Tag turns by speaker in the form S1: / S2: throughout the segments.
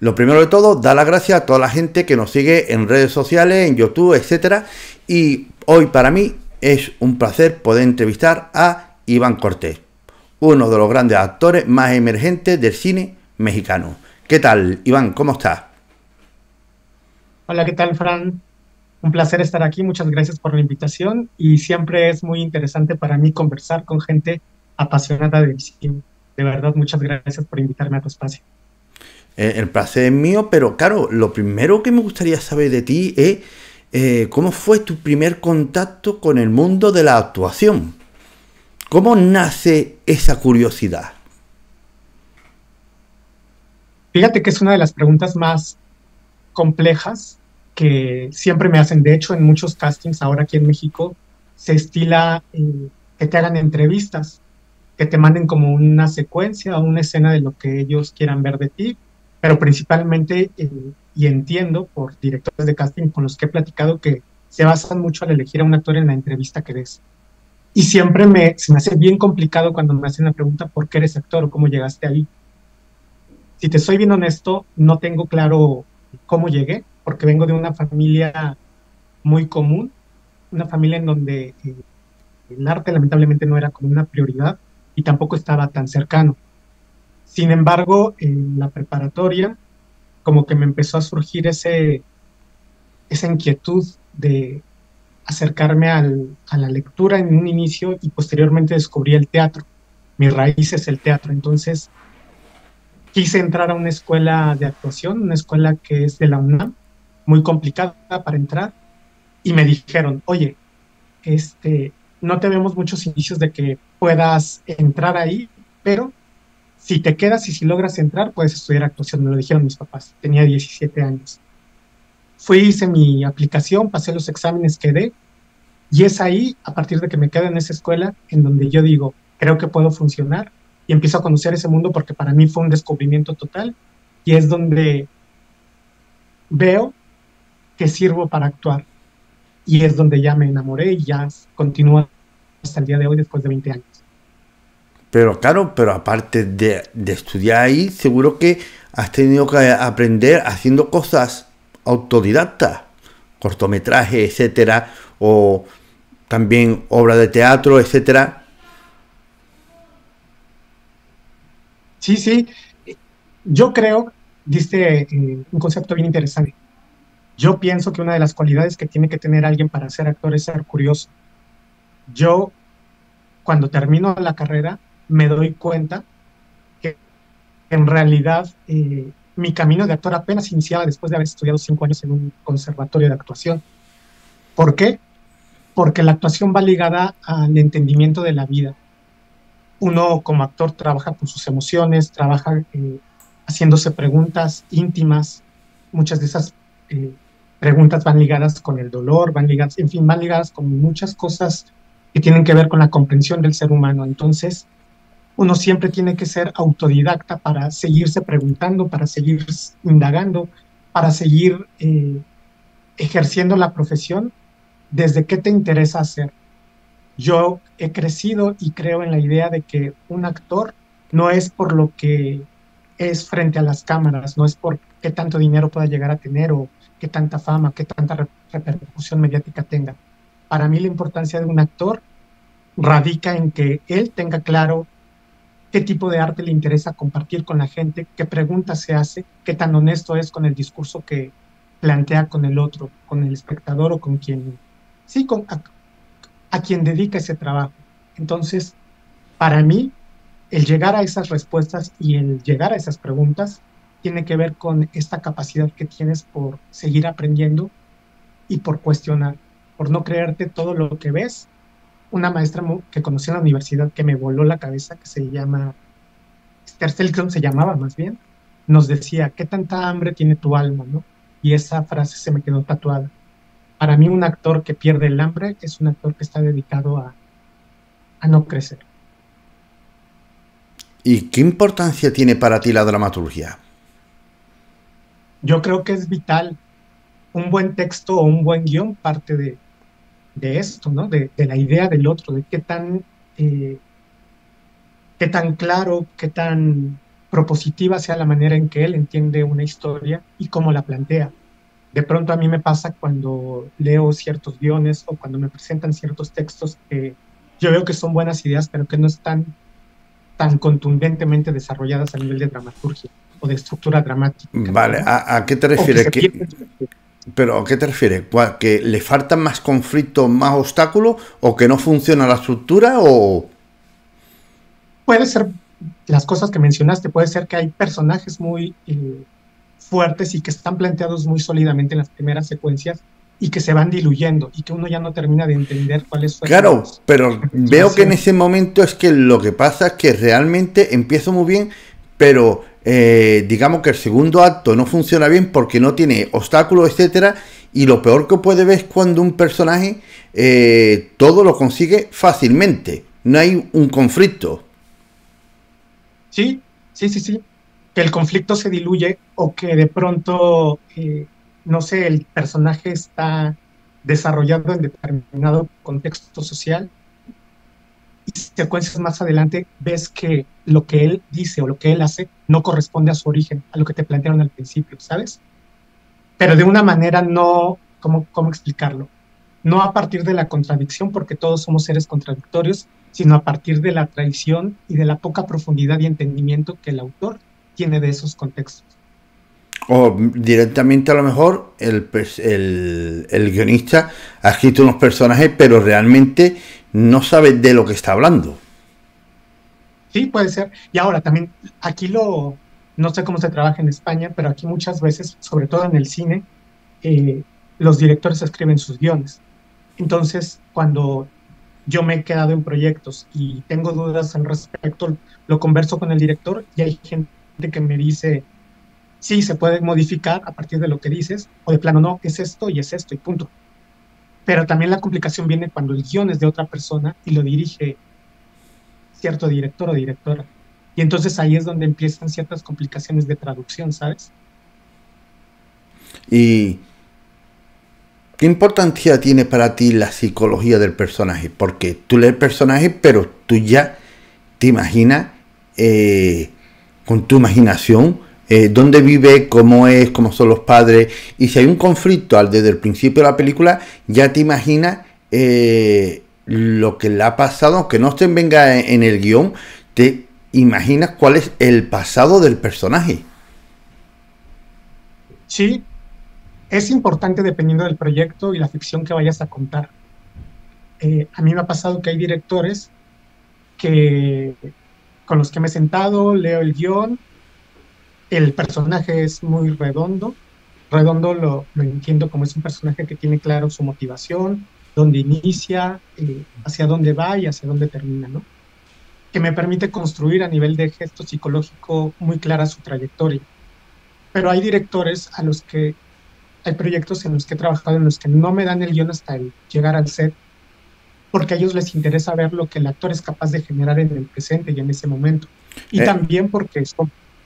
S1: lo primero de todo, dar las gracias a toda la gente que nos sigue en redes sociales, en YouTube, etcétera. Y hoy para mí es un placer poder entrevistar a Iván Cortés, uno de los grandes actores más emergentes del cine mexicano. ¿Qué tal, Iván? ¿Cómo estás?
S2: Hola, ¿qué tal, Fran? Un placer estar aquí. Muchas gracias por la invitación y siempre es muy interesante para mí conversar con gente apasionada del cine. De verdad, muchas gracias por invitarme a tu espacio.
S1: El placer es mío, pero claro, lo primero que me gustaría saber de ti es cómo fue tu primer contacto con el mundo de la actuación. ¿Cómo nace esa curiosidad?
S2: Fíjate que es una de las preguntas más complejas que siempre me hacen. De hecho, en muchos castings ahora aquí en México se estila que te hagan entrevistas, que te manden como una secuencia o una escena de lo que ellos quieran ver de ti, pero principalmente, y entiendo por directores de casting con los que he platicado, que se basan mucho al elegir a un actor en la entrevista que des. Y siempre se me hace bien complicado cuando me hacen la pregunta, ¿por qué eres actor o cómo llegaste ahí? Si te soy bien honesto, no tengo claro cómo llegué, porque vengo de una familia muy común, una familia en donde el arte lamentablemente no era como una prioridad y tampoco estaba tan cercano. Sin embargo, en la preparatoria, como que me empezó a surgir esa inquietud de acercarme a la lectura en un inicio y posteriormente descubrí el teatro. Mi raíz es el teatro. Entonces, quise entrar a una escuela de actuación, una escuela que es de la UNAM, muy complicada para entrar, y me dijeron, oye, no te vemos muchos indicios de que puedas entrar ahí, pero si te quedas y si logras entrar, puedes estudiar actuación. Me lo dijeron mis papás. Tenía 17 años. Fui, hice mi aplicación, pasé los exámenes, quedé. Y es ahí, a partir de que me quedo en esa escuela, en donde yo digo, creo que puedo funcionar y empiezo a conocer ese mundo porque para mí fue un descubrimiento total y es donde veo que sirvo para actuar. Y es donde ya me enamoré y ya continúo hasta el día de hoy después de 20 años.
S1: Pero claro, pero aparte de estudiar ahí, seguro que has tenido que aprender haciendo cosas autodidactas, cortometrajes, etcétera, o también obras de teatro, etcétera.
S2: Sí, sí, yo creo, diste un concepto bien interesante. Yo pienso que una de las cualidades que tiene que tener alguien para ser actor es ser curioso. Yo, cuando termino la carrera, me doy cuenta que en realidad mi camino de actor apenas iniciaba después de haber estudiado 5 años en un conservatorio de actuación. ¿Por qué? Porque la actuación va ligada al entendimiento de la vida. Uno como actor trabaja con sus emociones, trabaja haciéndose preguntas íntimas. Muchas de esas eh, preguntas van ligadas con el dolor, van ligadas, en fin, van ligadas con muchas cosas que tienen que ver con la comprensión del ser humano. Entonces, uno siempre tiene que ser autodidacta para seguirse preguntando, para seguir indagando, para seguir ejerciendo la profesión desde qué te interesa hacer. Yo he crecido y creo en la idea de que un actor no es por lo que es frente a las cámaras, no es por qué tanto dinero pueda llegar a tener o qué tanta fama, qué tanta repercusión mediática tenga. Para mí la importancia de un actor radica en que él tenga claro qué tipo de arte le interesa compartir con la gente, qué preguntas se hace, qué tan honesto es con el discurso que plantea con el otro, con el espectador o con quien, sí, a quien dedica ese trabajo. Entonces, para mí, el llegar a esas respuestas y el llegar a esas preguntas tiene que ver con esta capacidad que tienes por seguir aprendiendo y por cuestionar, por no creerte todo lo que ves. Una maestra que conocí en la universidad que me voló la cabeza, que se llama Esther Selkrom, se llamaba más bien, nos decía, ¿qué tanta hambre tiene tu alma, no? Y esa frase se me quedó tatuada. Para mí, un actor que pierde el hambre es un actor que está dedicado a no crecer.
S1: ¿Y qué importancia tiene para ti la dramaturgia?
S2: Yo creo que es vital. Un buen texto o un buen guión parte de esto, ¿no? De la idea del otro, de qué tan claro, qué tan propositiva sea la manera en que él entiende una historia y cómo la plantea. De pronto a mí me pasa cuando leo ciertos guiones o cuando me presentan ciertos textos que yo veo que son buenas ideas, pero que no están tan contundentemente desarrolladas a nivel de dramaturgia o de estructura dramática,
S1: Vale,
S2: ¿no?
S1: ¿a qué te
S2: O que
S1: refieres?
S2: se pierden.
S1: ¿Pero a qué te refieres? ¿Que le faltan más conflictos, más obstáculos? ¿O que no funciona la estructura? ¿O...?
S2: Puede ser las cosas que mencionaste, puede ser que hay personajes muy fuertes y que están planteados muy sólidamente en las primeras secuencias y que se van diluyendo y que uno ya no termina de entender cuáles fueron
S1: Claro, pero
S2: las
S1: veo que en
S2: motivaciones.
S1: ese momento es que lo que pasa es que realmente empiezo muy bien, pero digamos que el segundo acto no funciona bien porque no tiene obstáculos, etcétera, y lo peor que puede ver es cuando un personaje todo lo consigue fácilmente, no hay un conflicto.
S2: Sí, sí, sí, sí. Que el conflicto se diluye o que de pronto, no sé, el personaje está desarrollado en determinado contexto social y secuencias más adelante ves que lo que él dice o lo que él hace no corresponde a su origen, a lo que te plantearon al principio, ¿sabes? Pero de una manera no, ¿cómo explicarlo? No a partir de la contradicción, porque todos somos seres contradictorios, sino a partir de la traición y de la poca profundidad y entendimiento que el autor tiene de esos contextos.
S1: O directamente a lo mejor el guionista ha escrito unos personajes, pero realmente no sabe de lo que está hablando.
S2: Sí, puede ser. Y ahora también, aquí no sé cómo se trabaja en España, pero aquí muchas veces, sobre todo en el cine, eh, los directores escriben sus guiones. Entonces, cuando yo me he quedado en proyectos y tengo dudas al respecto, lo converso con el director y hay gente que me dice, sí, se puede modificar a partir de lo que dices, o de plano no, es esto y punto. Pero también la complicación viene cuando el guión es de otra persona y lo dirige cierto director o directora. Y entonces ahí es donde empiezan ciertas complicaciones de traducción, ¿sabes?
S1: ¿Y qué importancia tiene para ti la psicología del personaje? Porque tú lees el personaje, pero tú ya te imaginas con tu imaginación dónde vive, cómo es, cómo son los padres. Y si hay un conflicto desde el principio de la película, ya te imaginas lo que le ha pasado, aunque no te venga en el guión, te imaginas cuál es el pasado del personaje.
S2: Sí, es importante dependiendo del proyecto y la ficción que vayas a contar. A mí me ha pasado que hay directores que con los que me he sentado, leo el guión, el personaje es muy redondo. Redondo lo entiendo como es un personaje que tiene claro su motivación, dónde inicia, hacia dónde va y hacia dónde termina, ¿no? Que me permite construir a nivel de gesto psicológico muy clara su trayectoria. Pero hay directores a los que, hay proyectos en los que he trabajado en los que no me dan el guión hasta el llegar al set, porque a ellos les interesa ver lo que el actor es capaz de generar en el presente y en ese momento. Y
S1: Eh,
S2: también porque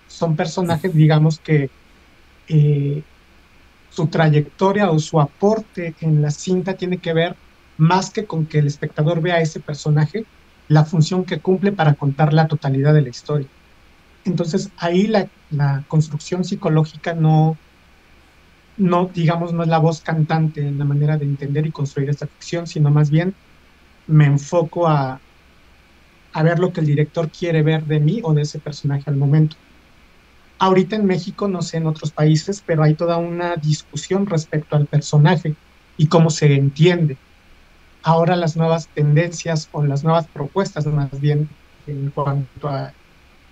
S2: son personajes, digamos, que eh, su trayectoria o su aporte en la cinta tiene que ver más que con que el espectador vea a ese personaje, la función que cumple para contar la totalidad de la historia. Entonces ahí la construcción psicológica no, digamos, no es la voz cantante en la manera de entender y construir esta ficción, sino más bien me enfoco a ver lo que el director quiere ver de mí o de ese personaje al momento. Ahorita en México, no sé en otros países, pero hay toda una discusión respecto al personaje y cómo se entiende. Ahora las nuevas tendencias o las nuevas propuestas, más bien, en cuanto a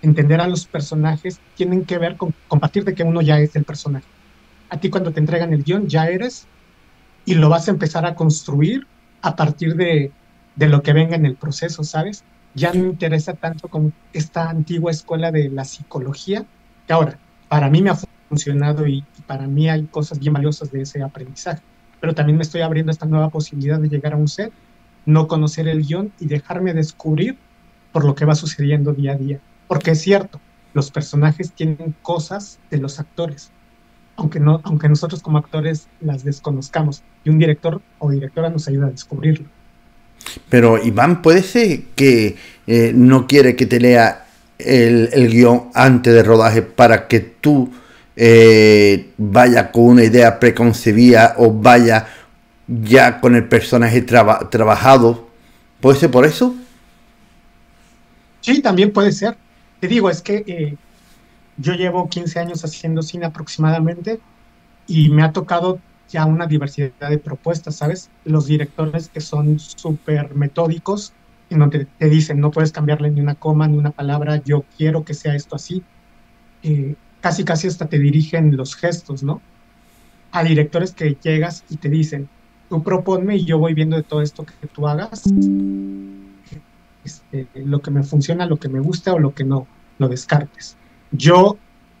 S2: entender a los personajes, tienen que ver con partir de que uno ya es el personaje. A ti cuando te entregan el guión ya eres y lo vas a empezar a construir a partir de lo que venga en el proceso, ¿sabes? Ya no me interesa tanto como esta antigua escuela de la psicología, que ahora, para mí me ha funcionado y para mí hay cosas bien valiosas de ese aprendizaje, pero también me estoy abriendo esta nueva posibilidad de llegar a un set, no conocer el guión y dejarme descubrir por lo que va sucediendo día a día. Porque es cierto, los personajes tienen cosas de los actores, aunque nosotros como actores las desconozcamos, y un director o directora nos ayuda a descubrirlo.
S1: pero Iván, ¿puede ser que no quiere que te lea el guión antes de rodaje para que tú vaya con una idea preconcebida o vaya ya con el personaje trabajado? ¿Puede ser por eso?
S2: Sí, también puede ser. Te digo, es que yo llevo 15 años haciendo cine aproximadamente y me ha tocado ya una diversidad de propuestas, ¿sabes? Los directores que son súper metódicos, en donde te dicen, no puedes cambiarle ni una coma, ni una palabra, yo quiero que sea esto así. Casi, casi hasta te dirigen los gestos, ¿no? A directores que llegas y te dicen, tú proponme y yo voy viendo de todo esto que tú hagas, lo que me funciona, lo que me gusta o lo que no, lo descartes. Yo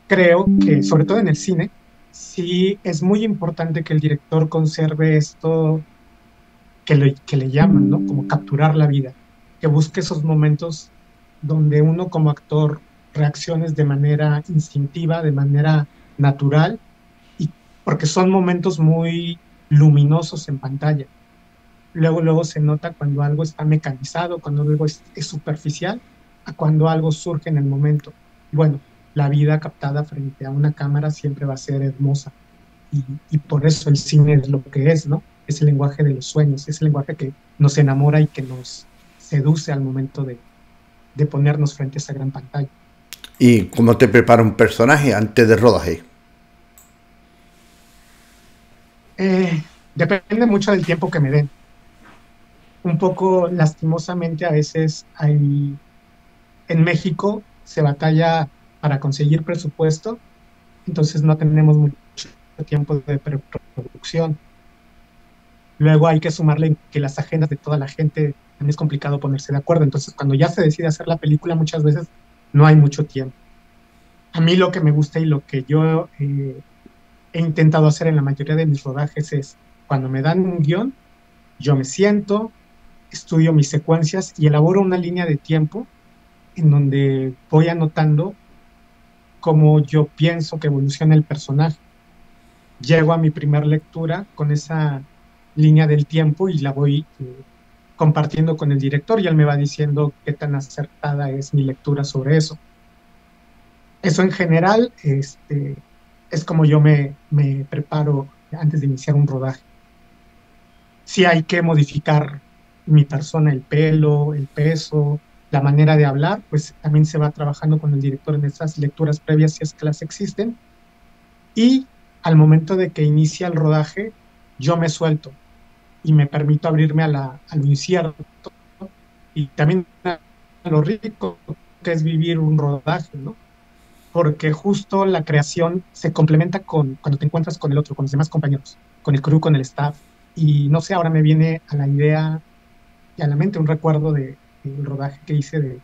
S2: creo que, sobre todo en el cine, sí es muy importante que el director conserve esto que le llaman, ¿no? Como capturar la vida, que busque esos momentos donde uno como actor reacciones de manera instintiva, de manera natural, y porque son momentos muy luminosos en pantalla. Luego se nota cuando algo está mecanizado, cuando algo es superficial, a cuando algo surge en el momento. Bueno, la vida captada frente a una cámara siempre va a ser hermosa y por eso el cine es lo que es, ¿no? Es el lenguaje de los sueños, es el lenguaje que nos enamora y que nos seduce al momento de ponernos frente a esa gran pantalla.
S1: ¿Y cómo te prepara un personaje antes de rodaje?
S2: Depende mucho del tiempo que me den. Un poco lastimosamente a veces hay, en México se batalla para conseguir presupuesto, entonces no tenemos mucho tiempo de preproducción. Luego hay que sumarle que las agendas de toda la gente también es complicado ponerse de acuerdo. Entonces, cuando ya se decide hacer la película, muchas veces no hay mucho tiempo. A mí lo que me gusta y lo que yo he intentado hacer en la mayoría de mis rodajes es, cuando me dan un guión, yo me siento, estudio mis secuencias y elaboro una línea de tiempo en donde voy anotando cómo yo pienso que evoluciona el personaje. Llego a mi primer lectura con esa línea del tiempo y la voy compartiendo con el director y él me va diciendo qué tan acertada es mi lectura sobre eso. Eso en general es como yo me preparo antes de iniciar un rodaje. Si hay que modificar mi persona, el pelo, el peso, la manera de hablar, pues también se va trabajando con el director en esas lecturas previas si es que las existen. Y al momento de que inicia el rodaje, yo me suelto y me permito abrirme a lo incierto y también a lo rico que es vivir un rodaje, ¿no? Porque justo la creación se complementa con cuando te encuentras con el otro, con los demás compañeros, con el crew, con el staff. Y no sé, ahora me viene a la idea y a la mente un recuerdo del rodaje que hice de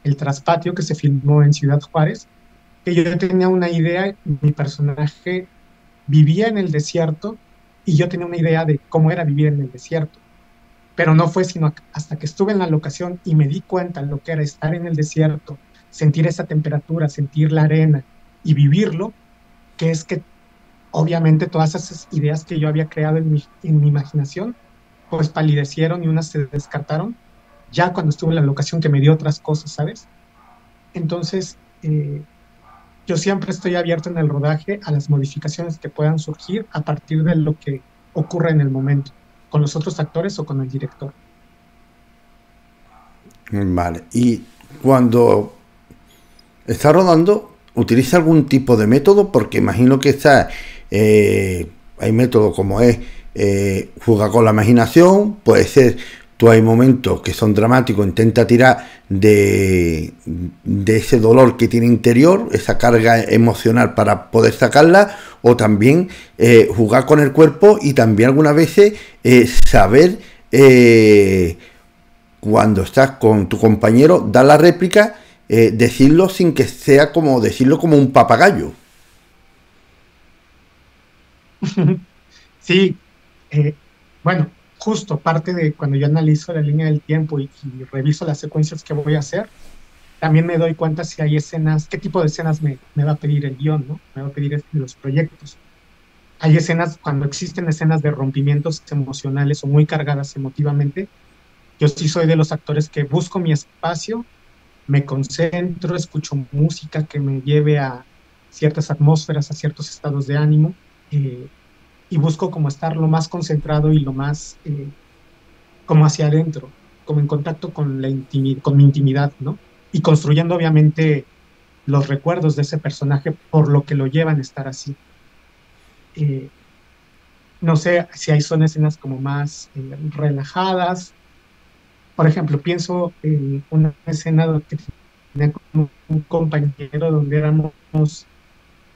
S2: El Traspatio, que se filmó en Ciudad Juárez, que yo tenía una idea, mi personaje vivía en el desierto y yo tenía una idea de cómo era vivir en el desierto. Pero no fue sino hasta que estuve en la locación y me di cuenta de lo que era estar en el desierto, sentir esa temperatura, sentir la arena y vivirlo, que es que obviamente todas esas ideas que yo había creado en mi imaginación, pues palidecieron y unas se descartaron, ya cuando estuve en la locación que me dio otras cosas, ¿sabes? Entonces, yo siempre estoy abierto en el rodaje a las modificaciones que puedan surgir a partir de lo que ocurre en el momento, con los otros actores o con el director.
S1: Vale. Y cuando está rodando, ¿utiliza algún tipo de método? Porque imagino que hay métodos como es jugar con la imaginación, puede ser, tú hay momentos que son dramáticos, intenta tirar de ese dolor que tiene interior, esa carga emocional para poder sacarla, o también jugar con el cuerpo y también algunas veces saber cuando estás con tu compañero, dar la réplica, decirlo sin que sea como decirlo como un papagayo.
S2: Sí, bueno, justo parte de cuando yo analizo la línea del tiempo y reviso las secuencias que voy a hacer, también me doy cuenta si hay escenas, qué tipo de escenas me va a pedir el guión, ¿no? Me va a pedir los proyectos. Hay escenas, cuando existen escenas de rompimientos emocionales o muy cargadas emotivamente, yo sí soy de los actores que busco mi espacio me concentro, escucho música que me lleve a ciertas atmósferas, a ciertos estados de ánimo, eh, y busco como estar lo más concentrado y lo más como hacia adentro, como en contacto con con mi intimidad, ¿no? Y construyendo obviamente los recuerdos de ese personaje por lo que lo llevan a estar así. Eh, no sé si hay son escenas como más relajadas. Por ejemplo, pienso en una escena que tenía con un compañero donde éramos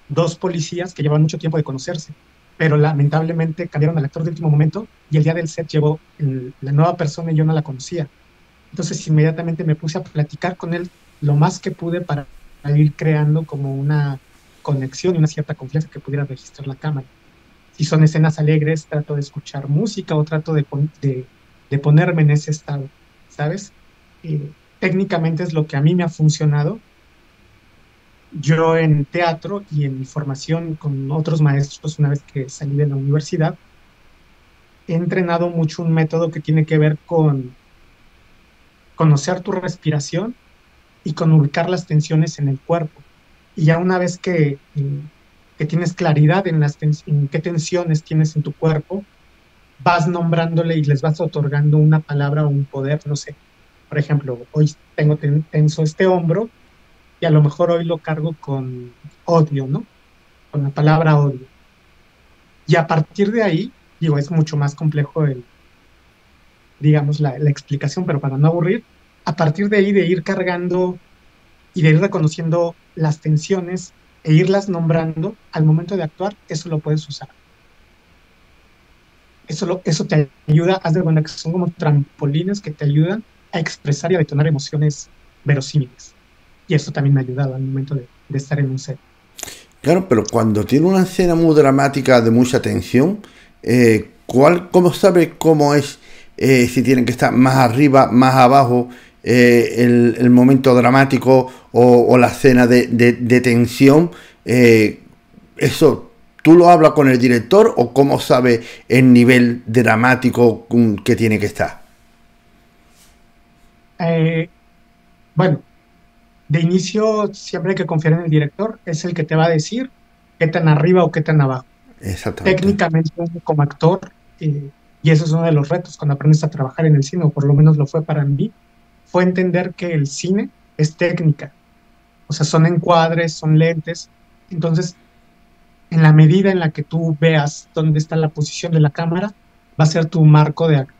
S2: dos policías que llevan mucho tiempo de conocerse, pero lamentablemente cambiaron al actor de último momento y el día del set llegó la nueva persona y yo no la conocía. Entonces inmediatamente me puse a platicar con él lo más que pude para ir creando como una conexión y una cierta confianza que pudiera registrar la cámara. Si son escenas alegres, trato de escuchar música o trato de ponerme en ese estado, ¿sabes? Técnicamente es lo que a mí me ha funcionado. Yo en teatro y en mi formación con otros maestros, una vez que salí de la universidad, he entrenado mucho un método que tiene que ver con conocer tu respiración y con ubicar las tensiones en el cuerpo. Y ya una vez que tienes claridad en, en qué tensiones tienes en tu cuerpo, vas nombrándole y les vas otorgando una palabra o un poder, no sé. Por ejemplo, hoy tengo tenso este hombro y a lo mejor hoy lo cargo con odio, ¿no? Con la palabra odio. Y a partir de ahí, digo, es mucho más complejo digamos, la explicación, pero para no aburrir, a partir de ahí de ir cargando y de ir reconociendo las tensiones e irlas nombrando al momento de actuar, eso lo puedes usar. Eso te ayuda, haz de cuenta que son como trampolines que te ayudan a expresar y a detonar emociones verosímiles. Y eso también me ha ayudado al momento de estar en un set.
S1: Claro, pero cuando tiene una escena muy dramática de mucha tensión, ¿cómo sabe cómo es, si tienen que estar más arriba, más abajo, el momento dramático o la escena de tensión? ¿Eso tú lo hablas con el director o cómo sabe el nivel dramático que tiene que estar?
S2: Eh, bueno, de inicio siempre hay que confiar en el director, es el que te va a decir qué tan arriba o qué tan abajo.
S1: Exactamente.
S2: Técnicamente como actor, y eso es uno de los retos cuando aprendes a trabajar en el cine, o por lo menos lo fue para mí, fue entender que el cine es técnica, o sea, son encuadres, son lentes, entonces en la medida en la que tú veas dónde está la posición de la cámara, va a ser tu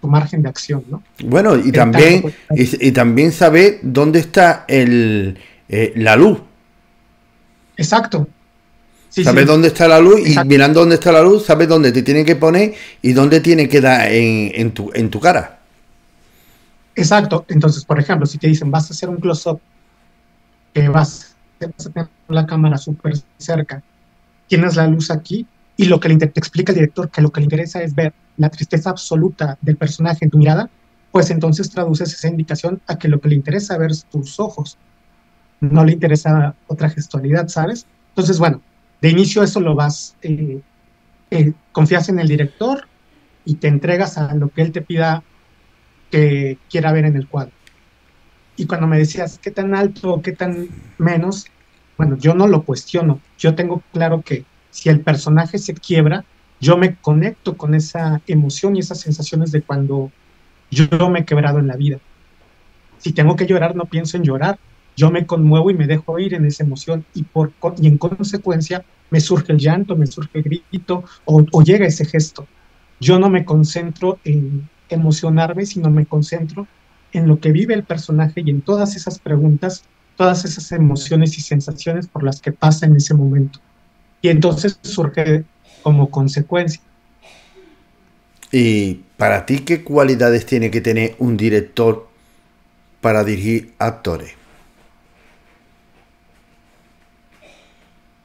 S2: tu margen de acción, ¿no?
S1: Bueno,
S2: ¿Qué tanto puede estar?
S1: y también saber dónde está la luz.
S2: Exacto, sí,
S1: Sabes
S2: sí,
S1: dónde está la luz y
S2: exacto,
S1: mirando dónde está la luz, sabes dónde te tiene que poner y dónde tiene que dar en tu cara.
S2: exacto. Entonces, por ejemplo, si te dicen, vas a hacer un close-up, que vas a tener la cámara súper cerca, tienes la luz aquí y lo que te explica el director, que lo que le interesa es ver la tristeza absoluta del personaje en tu mirada, pues entonces traduces esa indicación a que lo que le interesa ver es tus ojos, no le interesa otra gestualidad, ¿sabes? Entonces, bueno, de inicio eso lo confías en el director y te entregas a lo que él te pida que quiera ver en el cuadro. Y cuando me decías qué tan alto o qué tan menos, bueno, yo no lo cuestiono. Yo tengo claro que si el personaje se quiebra, yo me conecto con esa emoción y esas sensaciones de cuando yo me he quebrado en la vida. Si tengo que llorar, no pienso en llorar. Yo me conmuevo y me dejo ir en esa emoción y en consecuencia me surge el llanto, me surge el grito o llega ese gesto. Yo no me concentro en emocionarme, sino me concentro en lo que vive el personaje y en todas esas preguntas, todas esas emociones y sensaciones por las que pasa en ese momento. Y entonces surge como consecuencia.
S1: Y para ti, ¿qué cualidades tiene que tener un director para dirigir actores?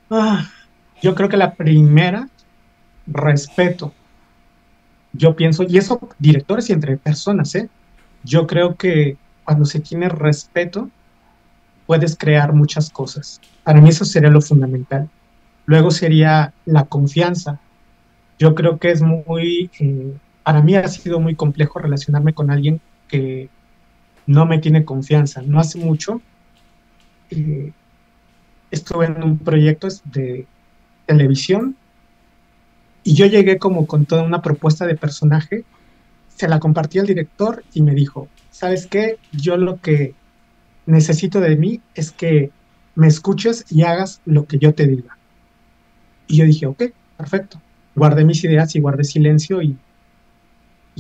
S2: Ah, yo creo que la primera, respeto. Yo pienso, y eso directores y entre personas, ¿eh? Yo creo que cuando se tiene respeto, puedes crear muchas cosas. Para mí eso sería lo fundamental. Luego sería la confianza. Yo creo que es para mí ha sido muy complejo relacionarme con alguien que no me tiene confianza. No hace mucho eh, estuve en un proyecto de televisión y yo llegué como con toda una propuesta de personaje, se la compartí al director y me dijo, ¿sabes qué? Yo lo que necesito de mí es que me escuches y hagas lo que yo te diga. Y yo dije, ok, perfecto. Guardé mis ideas y guardé silencio y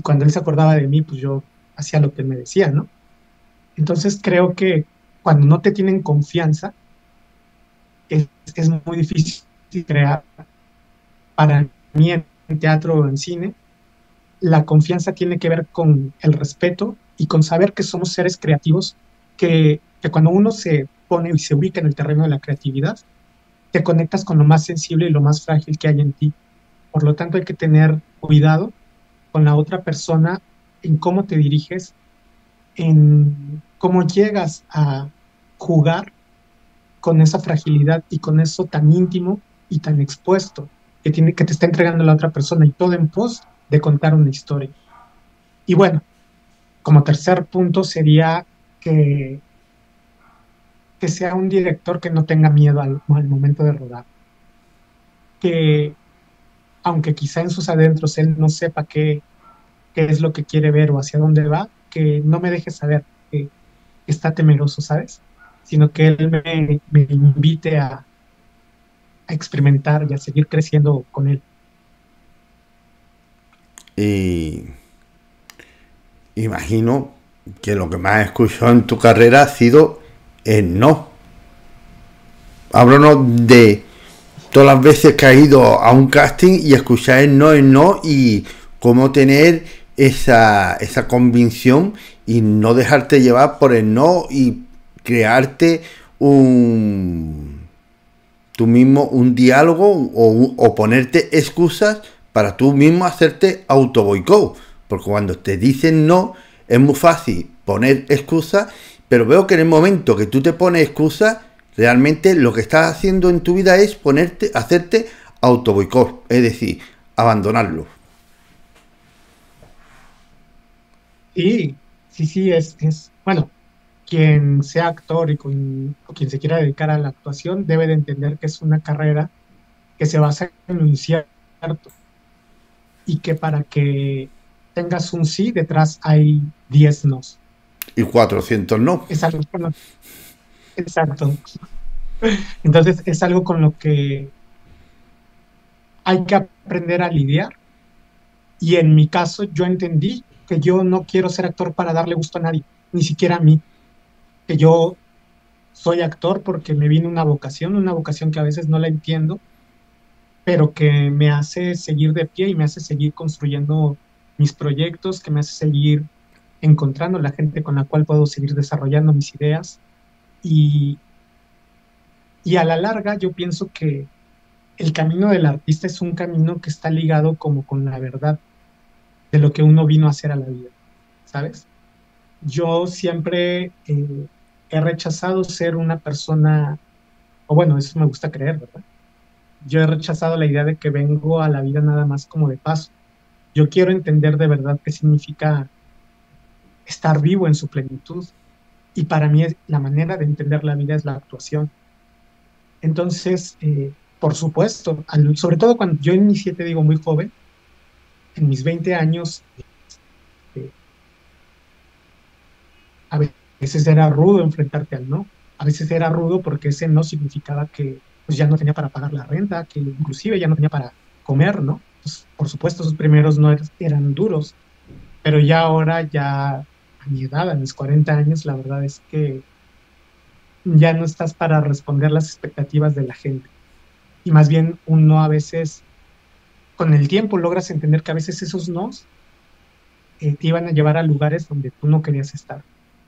S2: cuando él se acordaba de mí, pues yo hacía lo que él me decía, ¿no? Entonces creo que cuando no te tienen confianza, es muy difícil crear. Para mí en teatro o en cine, la confianza tiene que ver con el respeto y con saber que somos seres creativos, que cuando uno se pone y se ubica en el terreno de la creatividad, te conectas con lo más sensible y lo más frágil que hay en ti. Por lo tanto, hay que tener cuidado con la otra persona en cómo te diriges, en cómo llegas a jugar con esa fragilidad y con eso tan íntimo y tan expuesto que te está entregando la otra persona y todo en pos de contar una historia. Y bueno, como tercer punto sería que, que sea un director que no tenga miedo al momento de rodar, que aunque quizá en sus adentros él no sepa qué es lo que quiere ver o hacia dónde va, que no me deje saber que está temeroso, ¿sabes? Sino que él me invite a experimentar y a seguir creciendo con él.
S1: Y imagino que lo que más has escuchado en tu carrera ha sido el no. Háblanos de todas las veces que has ido a un casting y escuchar el no y cómo tener esa convicción y no dejarte llevar por el no y crearte tú mismo un diálogo o ponerte excusas para tú mismo hacerte auto boicot, porque cuando te dicen no es muy fácil poner excusas, pero veo que en el momento que tú te pones excusas realmente lo que estás haciendo en tu vida es hacerte auto boicot, es decir, abandonarlo.
S2: Y sí, sí, bueno, quien sea actor o quien se quiera dedicar a la actuación debe de entender que es una carrera que se basa en lo incierto y que para que tengas un sí, detrás hay 10 nos.
S1: Y 400 no.
S2: Es algo con lo, exacto. Entonces es algo con lo que hay que aprender a lidiar. Y en mi caso, yo entendí que yo no quiero ser actor para darle gusto a nadie, ni siquiera a mí. Que yo soy actor porque me vino una vocación que a veces no la entiendo, pero que me hace seguir de pie y me hace seguir construyendo mis proyectos, que me hace seguir encontrando la gente con la cual puedo seguir desarrollando mis ideas. Y, y a la larga yo pienso que el camino del artista es un camino que está ligado como con la verdad de lo que uno vino a hacer a la vida, ¿sabes? Yo siempre he rechazado ser una persona, o bueno, eso me gusta creer, ¿verdad? Yo he rechazado la idea de que vengo a la vida nada más como de paso. Yo quiero entender de verdad qué significa estar vivo en su plenitud. Y para mí la manera de entender la vida es la actuación. Entonces, por supuesto, sobre todo cuando yo inicié, te digo, muy joven, en mis 20 años, eh, a veces era rudo enfrentarte al no. A veces era rudo porque ese no significaba que pues, ya no tenía para pagar la renta, que inclusive ya no tenía para comer, ¿no? Pues, por supuesto, esos primeros no eran duros, pero ya ahora, ya a mi edad, a mis 40 años, la verdad es que ya no estás para responder las expectativas de la gente. Y más bien uno a veces, con el tiempo, logras entender que a veces esos nos te iban a llevar a lugares donde tú no querías estar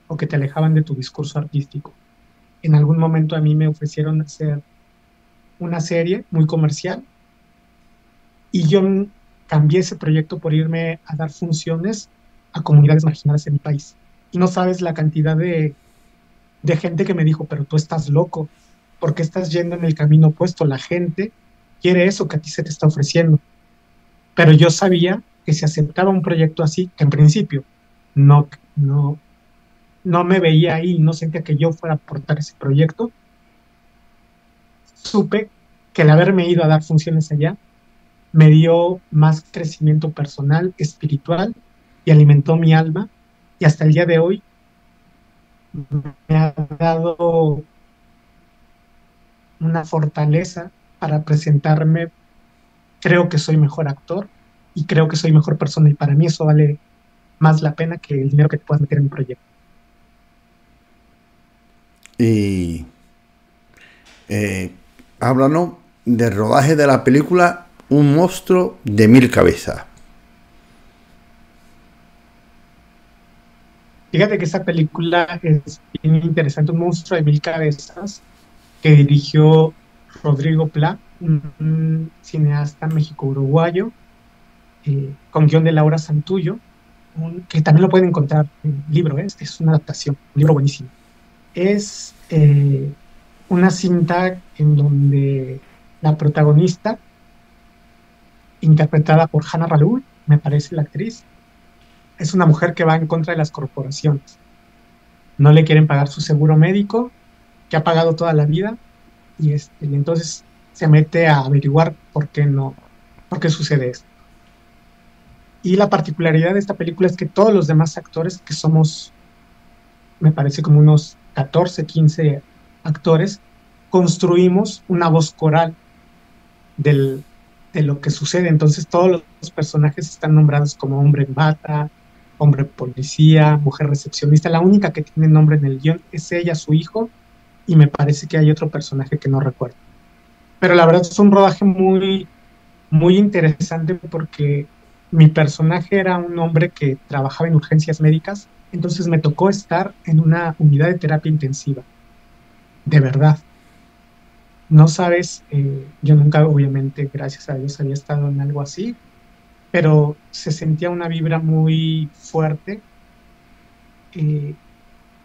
S2: o que te alejaban de tu discurso artístico. En algún momento a mí me ofrecieron hacer una serie muy comercial y yo cambié ese proyecto por irme a dar funciones a comunidades marginadas en mi país. Y no sabes la cantidad de gente que me dijo, pero tú estás loco, ¿por qué estás yendo en el camino opuesto? La gente quiere eso que a ti se te está ofreciendo. Pero yo sabía que si aceptaba un proyecto así, que en principio no, no, no me veía ahí, no sentía que yo fuera a aportar ese proyecto, supe que el haberme ido a dar funciones allá me dio más crecimiento personal, espiritual, y alimentó mi alma, y hasta el día de hoy me ha dado una fortaleza para presentarme. Creo que soy mejor actor y creo que soy mejor persona, y para mí eso vale más la pena que el dinero que te puedas meter en un proyecto.
S1: Y háblanos del rodaje de la película Un monstruo de mil cabezas.
S2: Fíjate que esa película es bien interesante, Un monstruo de mil cabezas, que dirigió Rodrigo Pla, un cineasta México-uruguayo, con guión de Laura Santullo, que también lo pueden encontrar en el libro, es una adaptación, un libro buenísimo. Es una cinta en donde la protagonista, interpretada por Hannah Ralul, me parece la actriz, es una mujer que va en contra de las corporaciones. No le quieren pagar su seguro médico, que ha pagado toda la vida, y entonces se mete a averiguar por qué no, por qué sucede esto. Y la particularidad de esta película es que todos los demás actores, que somos, me parece como unos 14 15 actores, construimos una voz coral del, de lo que sucede. Entonces todos los personajes están nombrados como hombre en bata, hombre policía, mujer recepcionista. La única que tiene nombre en el guión es ella, su hijo, y me parece que hay otro personaje que no recuerdo. Pero la verdad es un rodaje muy, muy interesante porque mi personaje era un hombre que trabajaba en urgencias médicas, entonces me tocó estar en una unidad de terapia intensiva, de verdad. No sabes, yo nunca, obviamente, gracias a Dios, había estado en algo así, pero se sentía una vibra muy fuerte, eh,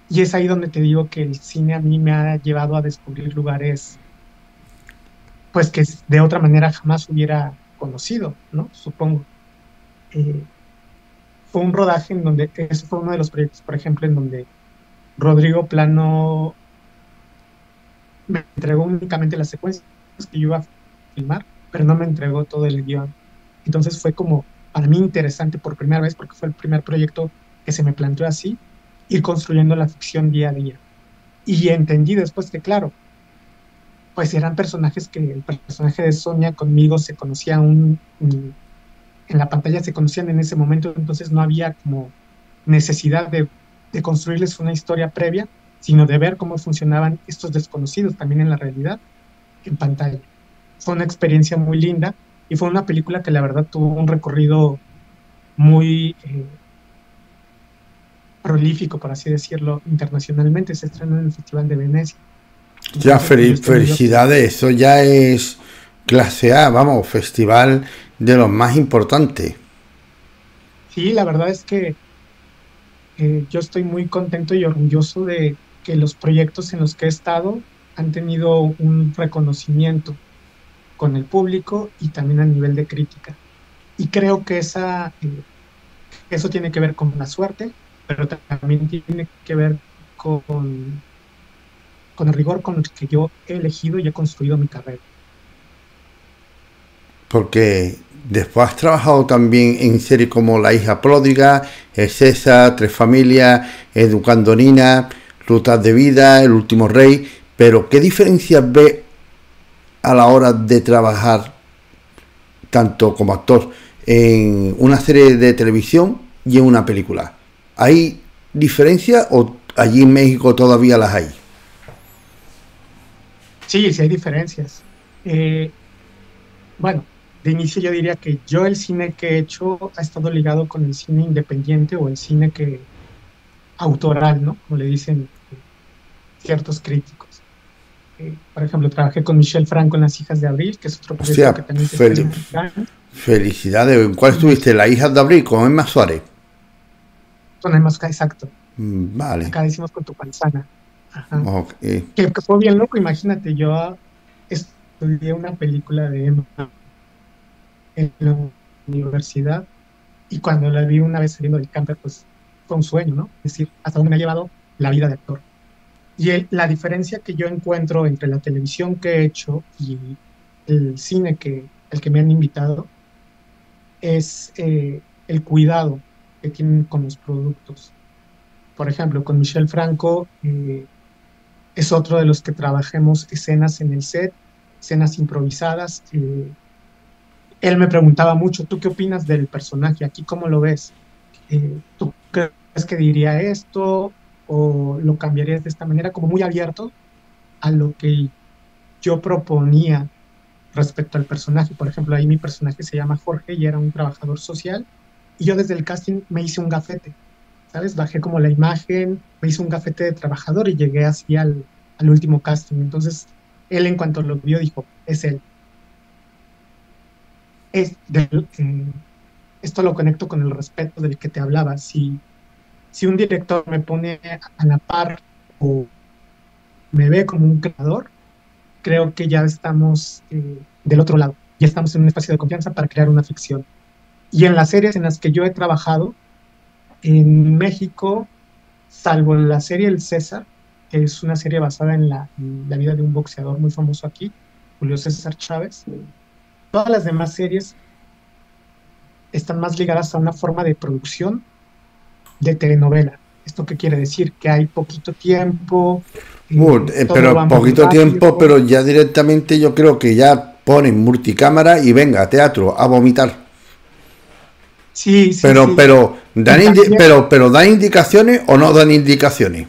S2: y es ahí donde te digo que el cine a mí me ha llevado a descubrir lugares, pues que de otra manera jamás hubiera conocido, ¿no? Supongo. Eh, Fue un rodaje en donde, ese fue uno de los proyectos, por ejemplo, en donde Rodrigo Plano me entregó únicamente las secuencias que yo iba a filmar, pero no me entregó todo el guión. Entonces fue como para mí interesante por primera vez, porque fue el primer proyecto que se me planteó así, ir construyendo la ficción día a día. Y entendí después que, claro, pues eran personajes que el personaje de Sonia conmigo se conocía en la pantalla, se conocían en ese momento, entonces no había como necesidad de construirles una historia previa, sino de ver cómo funcionaban estos desconocidos también en la realidad, en pantalla. Fue una experiencia muy linda y fue una película que la verdad tuvo un recorrido muy prolífico, por así decirlo, internacionalmente. Se estrenó en el Festival de Venecia.
S1: Ya,
S2: Entonces, pues yo estoy muy
S1: felicidades, eso ya es clase A, vamos, festival de los más importantes.
S2: Sí, la verdad es que yo estoy muy contento y orgulloso de que los proyectos en los que he estado han tenido un reconocimiento con el público y también a nivel de crítica. Y creo que eso tiene que ver con la suerte, pero también tiene que ver con el rigor con el que yo he elegido y he construido mi carrera.
S1: Porque después has trabajado también en series como La hija pródiga, César, Tres familias, Educando Nina, Rutas de vida, El último rey. Pero ¿qué diferencias ves a la hora de trabajar tanto como actor en una serie de televisión y en una película? ¿Hay diferencias o allí en México todavía las hay?
S2: Sí, sí hay diferencias. Eh, bueno, de inicio yo diría que yo el cine que he hecho ha estado ligado con el cine independiente o el cine que autoral, ¿no? Como le dicen ciertos críticos. Por ejemplo, trabajé con Michelle Franco en Las hijas de abril, que es otro proyecto que
S1: Hostia,
S2: también se estrena en Cannes,
S1: felicidades. ¿En cuál
S2: y
S1: estuviste? ¿La hija de abril con Emma Suárez?
S2: con el Mosca, exacto.
S1: Vale.
S2: Acá decimos con tu panzana. Ajá.
S1: Ok.
S2: Que fue bien loco, imagínate, yo estudié una película de Emma en la universidad, y cuando la vi una vez saliendo del camper, pues fue un sueño, ¿no? Es decir, hasta dónde me ha llevado la vida de actor. Y la diferencia que yo encuentro entre la televisión que he hecho y el cine el que me han invitado es el cuidado que tienen con los productos. Por ejemplo, con Michel Franco es otro de los que trabajemos escenas en el set, escenas improvisadas. Él me preguntaba mucho, ¿tú qué opinas del personaje? ¿Aquí cómo lo ves? ¿Tú crees que diría esto o lo cambiarías de esta manera? Como muy abierto a lo que yo proponía respecto al personaje. Por ejemplo, ahí mi personaje se llama Jorge y era un trabajador social y yo desde el casting me hice un gafete, ¿sabes? Bajé como la imagen, me hice un gafete de trabajador y llegué así al último casting. Entonces, él en cuanto lo vio dijo, es él. Es esto lo conecto con el respeto del que te hablaba. Si un director me pone a la par o me ve como un creador, creo que ya estamos del otro lado, ya estamos en un espacio de confianza para crear una ficción. Y en las series en las que yo he trabajado, en México, salvo la serie El César, que es una serie basada en la vida de un boxeador muy famoso aquí, Julio César Chávez, todas las demás series están más ligadas a una forma de producción de telenovela. ¿Esto qué quiere decir? Que hay poquito tiempo, todo
S1: Pero
S2: va muy
S1: poquito tiempo,
S2: rápido.
S1: pero ya directamente yo creo que ya ponen multicámara y venga, teatro, a vomitar.
S2: Sí, sí,
S1: Pero,
S2: sí.
S1: pero,
S2: Y también,
S1: pero ¿dan indicaciones o no dan indicaciones?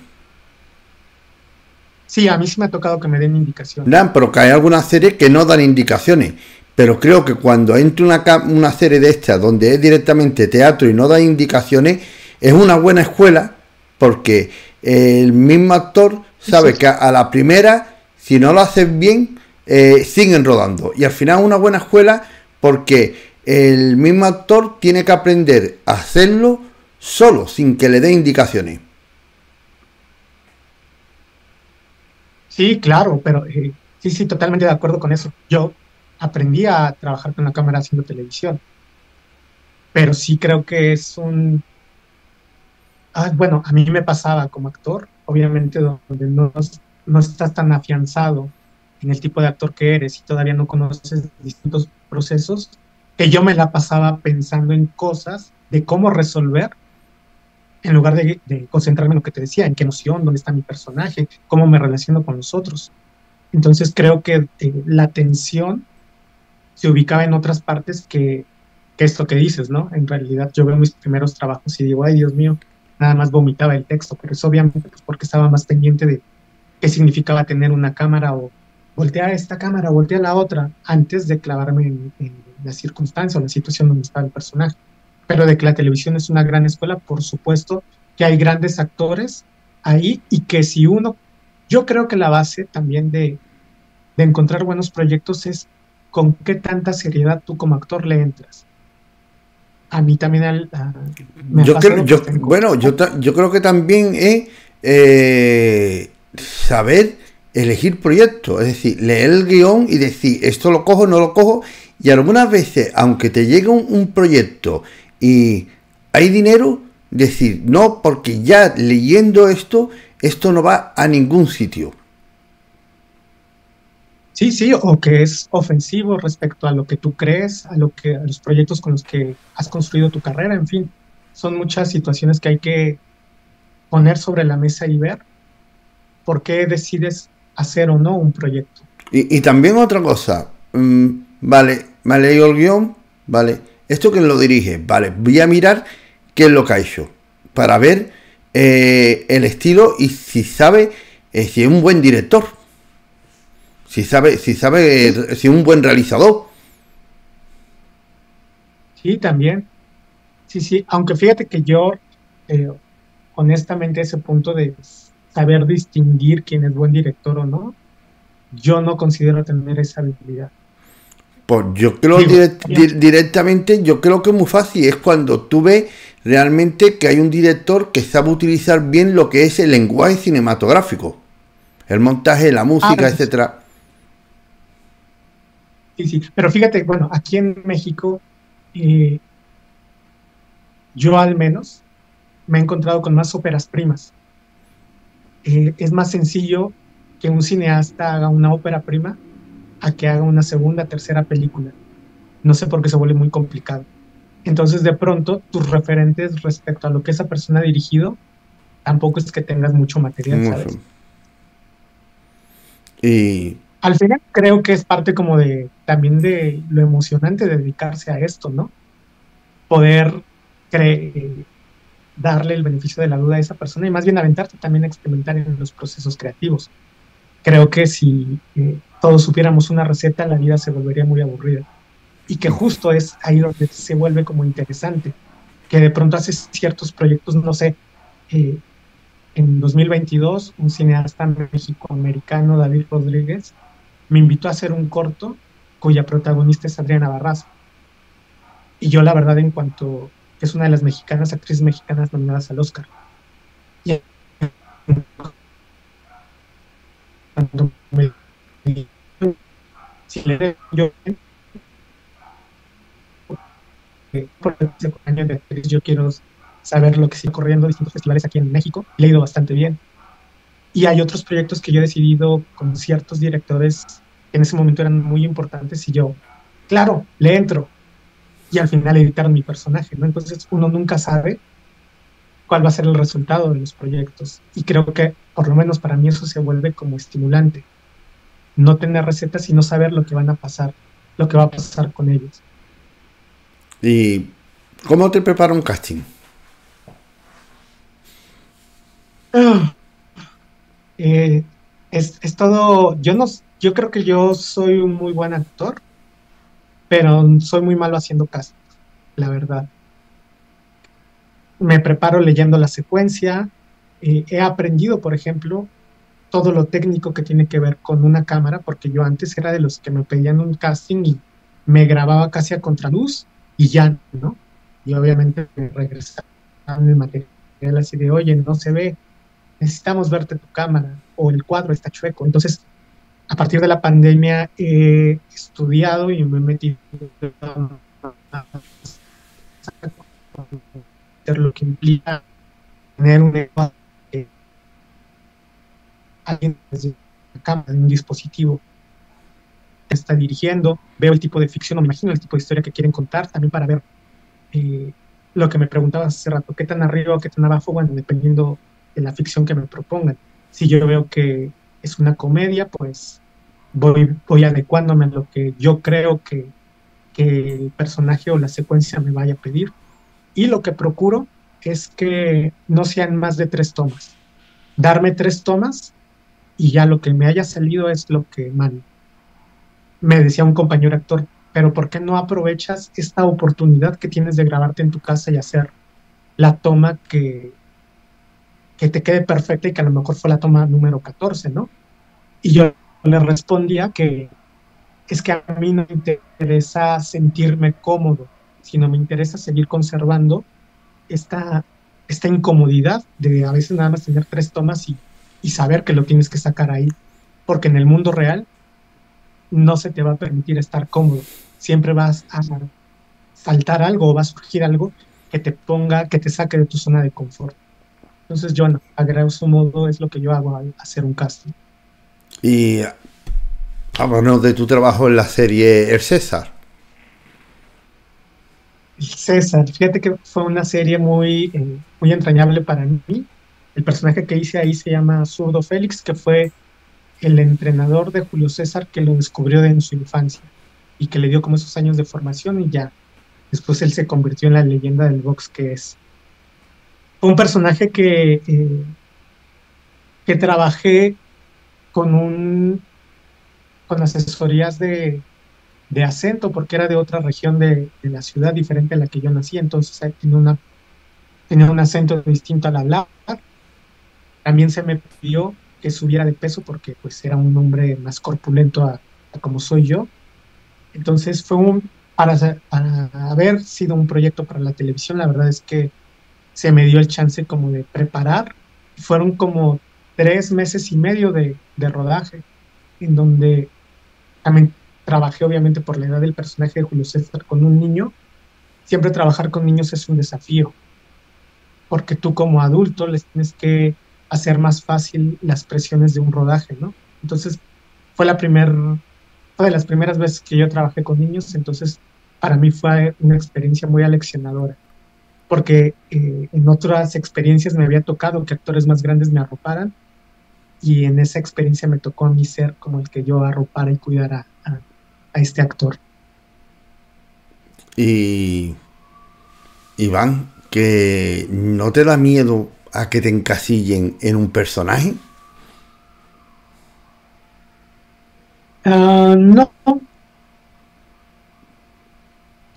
S2: sí, a mí sí me ha tocado que me den indicaciones.
S1: Dan, pero que hay algunas series que no dan indicaciones. Pero creo que cuando entra una serie de estas donde es directamente teatro y no da indicaciones, es una buena escuela porque el mismo actor
S2: Sí, sí,
S1: sabe que a la primera, si no lo haces bien, siguen rodando. Y al final es una buena escuela porque el mismo actor tiene que aprender a hacerlo solo, sin que le dé indicaciones.
S2: sí, claro, pero sí, sí, totalmente de acuerdo con eso. Yo aprendí a trabajar con la cámara haciendo televisión, pero sí creo que es bueno, a mí me pasaba como actor, obviamente donde no estás tan afianzado en el tipo de actor que eres y todavía no conoces distintos procesos, que yo me la pasaba pensando en cosas de cómo resolver en lugar de concentrarme en lo que te decía, en qué noción, dónde está mi personaje, cómo me relaciono con los otros. Entonces creo que la atención se ubicaba en otras partes que esto que dices, ¿no? En realidad yo veo mis primeros trabajos y digo, ay Dios mío, nada más vomitaba el texto, pero es obviamente pues, porque estaba más pendiente de qué significaba tener una cámara o voltear esta cámara, voltear la otra, antes de clavarme en la circunstancia o la situación donde estaba el personaje. Pero de que la televisión es una gran escuela, por supuesto que hay grandes actores ahí y que si uno, yo creo que la base también de encontrar buenos proyectos es con qué tanta seriedad tú como actor le entras. A mí también me ha pasado que estén con...
S1: Bueno, yo creo que también es saber elegir proyectos, es decir, leer el guión y decir, esto lo cojo, no lo cojo, y algunas veces, aunque te llegue un proyecto y hay dinero, decir, no, porque ya leyendo esto, esto no va a ningún sitio.
S2: Sí, sí, o que es ofensivo respecto a lo que tú crees, a los proyectos con los que has construido tu carrera, en fin, son muchas situaciones que hay que poner sobre la mesa y ver por qué decides hacer o no un proyecto.
S1: Y también otra cosa, vale, me he leído el guión, vale, esto que lo dirige, vale, voy a mirar qué es lo que ha hecho, para ver el estilo y si sabe, si es un buen director, si es un buen realizador.
S2: Sí, también, sí, sí, aunque fíjate que yo, eh, honestamente, ese punto de saber distinguir quién es buen director o no, yo no considero tener esa habilidad.
S1: Pues yo creo
S2: Digo,
S1: directamente, yo creo que es muy fácil, es cuando tú ves realmente que hay un director que sabe utilizar bien lo que es el lenguaje cinematográfico, el montaje, la música,
S2: ah,
S1: etcétera.
S2: sí, sí, pero fíjate, bueno, aquí en México, eh, yo al menos me he encontrado con más óperas primas. es más sencillo que un cineasta haga una ópera prima a que haga una segunda, tercera película. No sé por qué se vuelve muy complicado. Entonces, de pronto, tus referentes respecto a lo que esa persona ha dirigido, tampoco es que tengas mucho material,
S1: No sé.
S2: ¿sabes?
S1: Y
S2: Al final creo que es parte como de también de lo emocionante de dedicarse a esto, ¿no? Poder cre- darle el beneficio de la duda a esa persona y más bien aventarte también a experimentar en los procesos creativos. Creo que si todos supiéramos una receta, la vida se volvería muy aburrida. Y que justo es ahí donde se vuelve como interesante, que de pronto haces ciertos proyectos, no sé, eh, en 2022, un cineasta mexicoamericano, David Rodríguez, me invitó a hacer un corto cuya protagonista es Adriana Barraza. Y yo, la verdad, en cuanto que es una de las mexicanas, actrices mexicanas nominadas al Oscar. Y en cuanto me dijeron, si le yo por el año de actriz, yo quiero saber lo que sigue corriendo distintos festivales aquí en México. Le he ido bastante bien. Y hay otros proyectos que yo he decidido con ciertos directores que en ese momento eran muy importantes y yo, claro, le entro. Y al final editaron mi personaje, ¿no? Entonces uno nunca sabe cuál va a ser el resultado de los proyectos. Y creo que, por lo menos para mí, eso se vuelve como estimulante. No tener recetas y no saber lo que van a pasar, lo que va a pasar con ellos.
S1: ¿Y cómo te prepara un casting?
S2: Ah, eh, es todo, yo creo que yo soy un muy buen actor, pero soy muy malo haciendo caso, la verdad. Me preparo leyendo la secuencia, he aprendido, por ejemplo, todo lo técnico que tiene que ver con una cámara, porque yo antes era de los que me pedían un casting y me grababa casi a contraluz y ya, ¿no? Y obviamente me regresaban el material así de, oye, no se ve, necesitamos verte tu cámara o el cuadro está chueco. Entonces, a partir de la pandemia he estudiado y me he metido a hacer lo que implica tener un alguien desde la cámara, un dispositivo está dirigiendo, veo el tipo de ficción o me imagino el tipo de historia que quieren contar, también para ver eh, lo que me preguntabas hace rato, qué tan arriba o qué tan abajo, bueno, dependiendo de la ficción que me propongan. Si yo veo que es una comedia, pues voy adecuándome a lo que yo creo que el personaje o la secuencia me vaya a pedir. Y lo que procuro es que no sean más de 3 tomas. Darme 3 tomas y ya lo que me haya salido es lo que mando. Me decía un compañero actor, pero ¿por qué no aprovechas esta oportunidad que tienes de grabarte en tu casa y hacer la toma que te quede perfecta y que a lo mejor fue la toma número 14, ¿no? Y yo le respondía que es que a mí no me interesa sentirme cómodo, sino me interesa seguir conservando esta, esta incomodidad de a veces nada más tener 3 tomas y saber que lo tienes que sacar ahí, porque en el mundo real no se te va a permitir estar cómodo. Siempre vas a saltar algo o va a surgir algo que te ponga, que te saque de tu zona de confort. Entonces yo no, a grosso modo es lo que yo hago al hacer un casting.
S1: Y háblanos de tu trabajo en la serie El César.
S2: César, fíjate que fue una serie muy entrañable para mí. El personaje que hice ahí se llama Zurdo Félix, que fue el entrenador de Julio César que lo descubrió en su infancia y que le dio como esos años de formación y ya después él se convirtió en la leyenda del box que es. Fue un personaje que trabajé con con asesorías de acento, porque era de otra región de la ciudad diferente a la que yo nací, entonces tenía un acento distinto al hablar. También se me pidió que subiera de peso porque pues era un hombre más corpulento a como soy yo. Entonces para haber sido un proyecto para la televisión, la verdad es que se me dio el chance como de preparar. Fueron como 3 meses y medio de rodaje, en donde también trabajé obviamente por la edad del personaje de Julio César con un niño. Siempre trabajar con niños es un desafío, porque tú como adulto les tienes que hacer más fácil las presiones de un rodaje, ¿no? Entonces, fue la primer, fue de las primeras veces que yo trabajé con niños, entonces para mí fue una experiencia muy aleccionadora, porque en otras experiencias me había tocado que actores más grandes me arroparan, y en esa experiencia me tocó a mí ser como el que yo arropara y cuidara a este actor.
S1: Y Iván, que no te da miedo a que te encasillen en un personaje.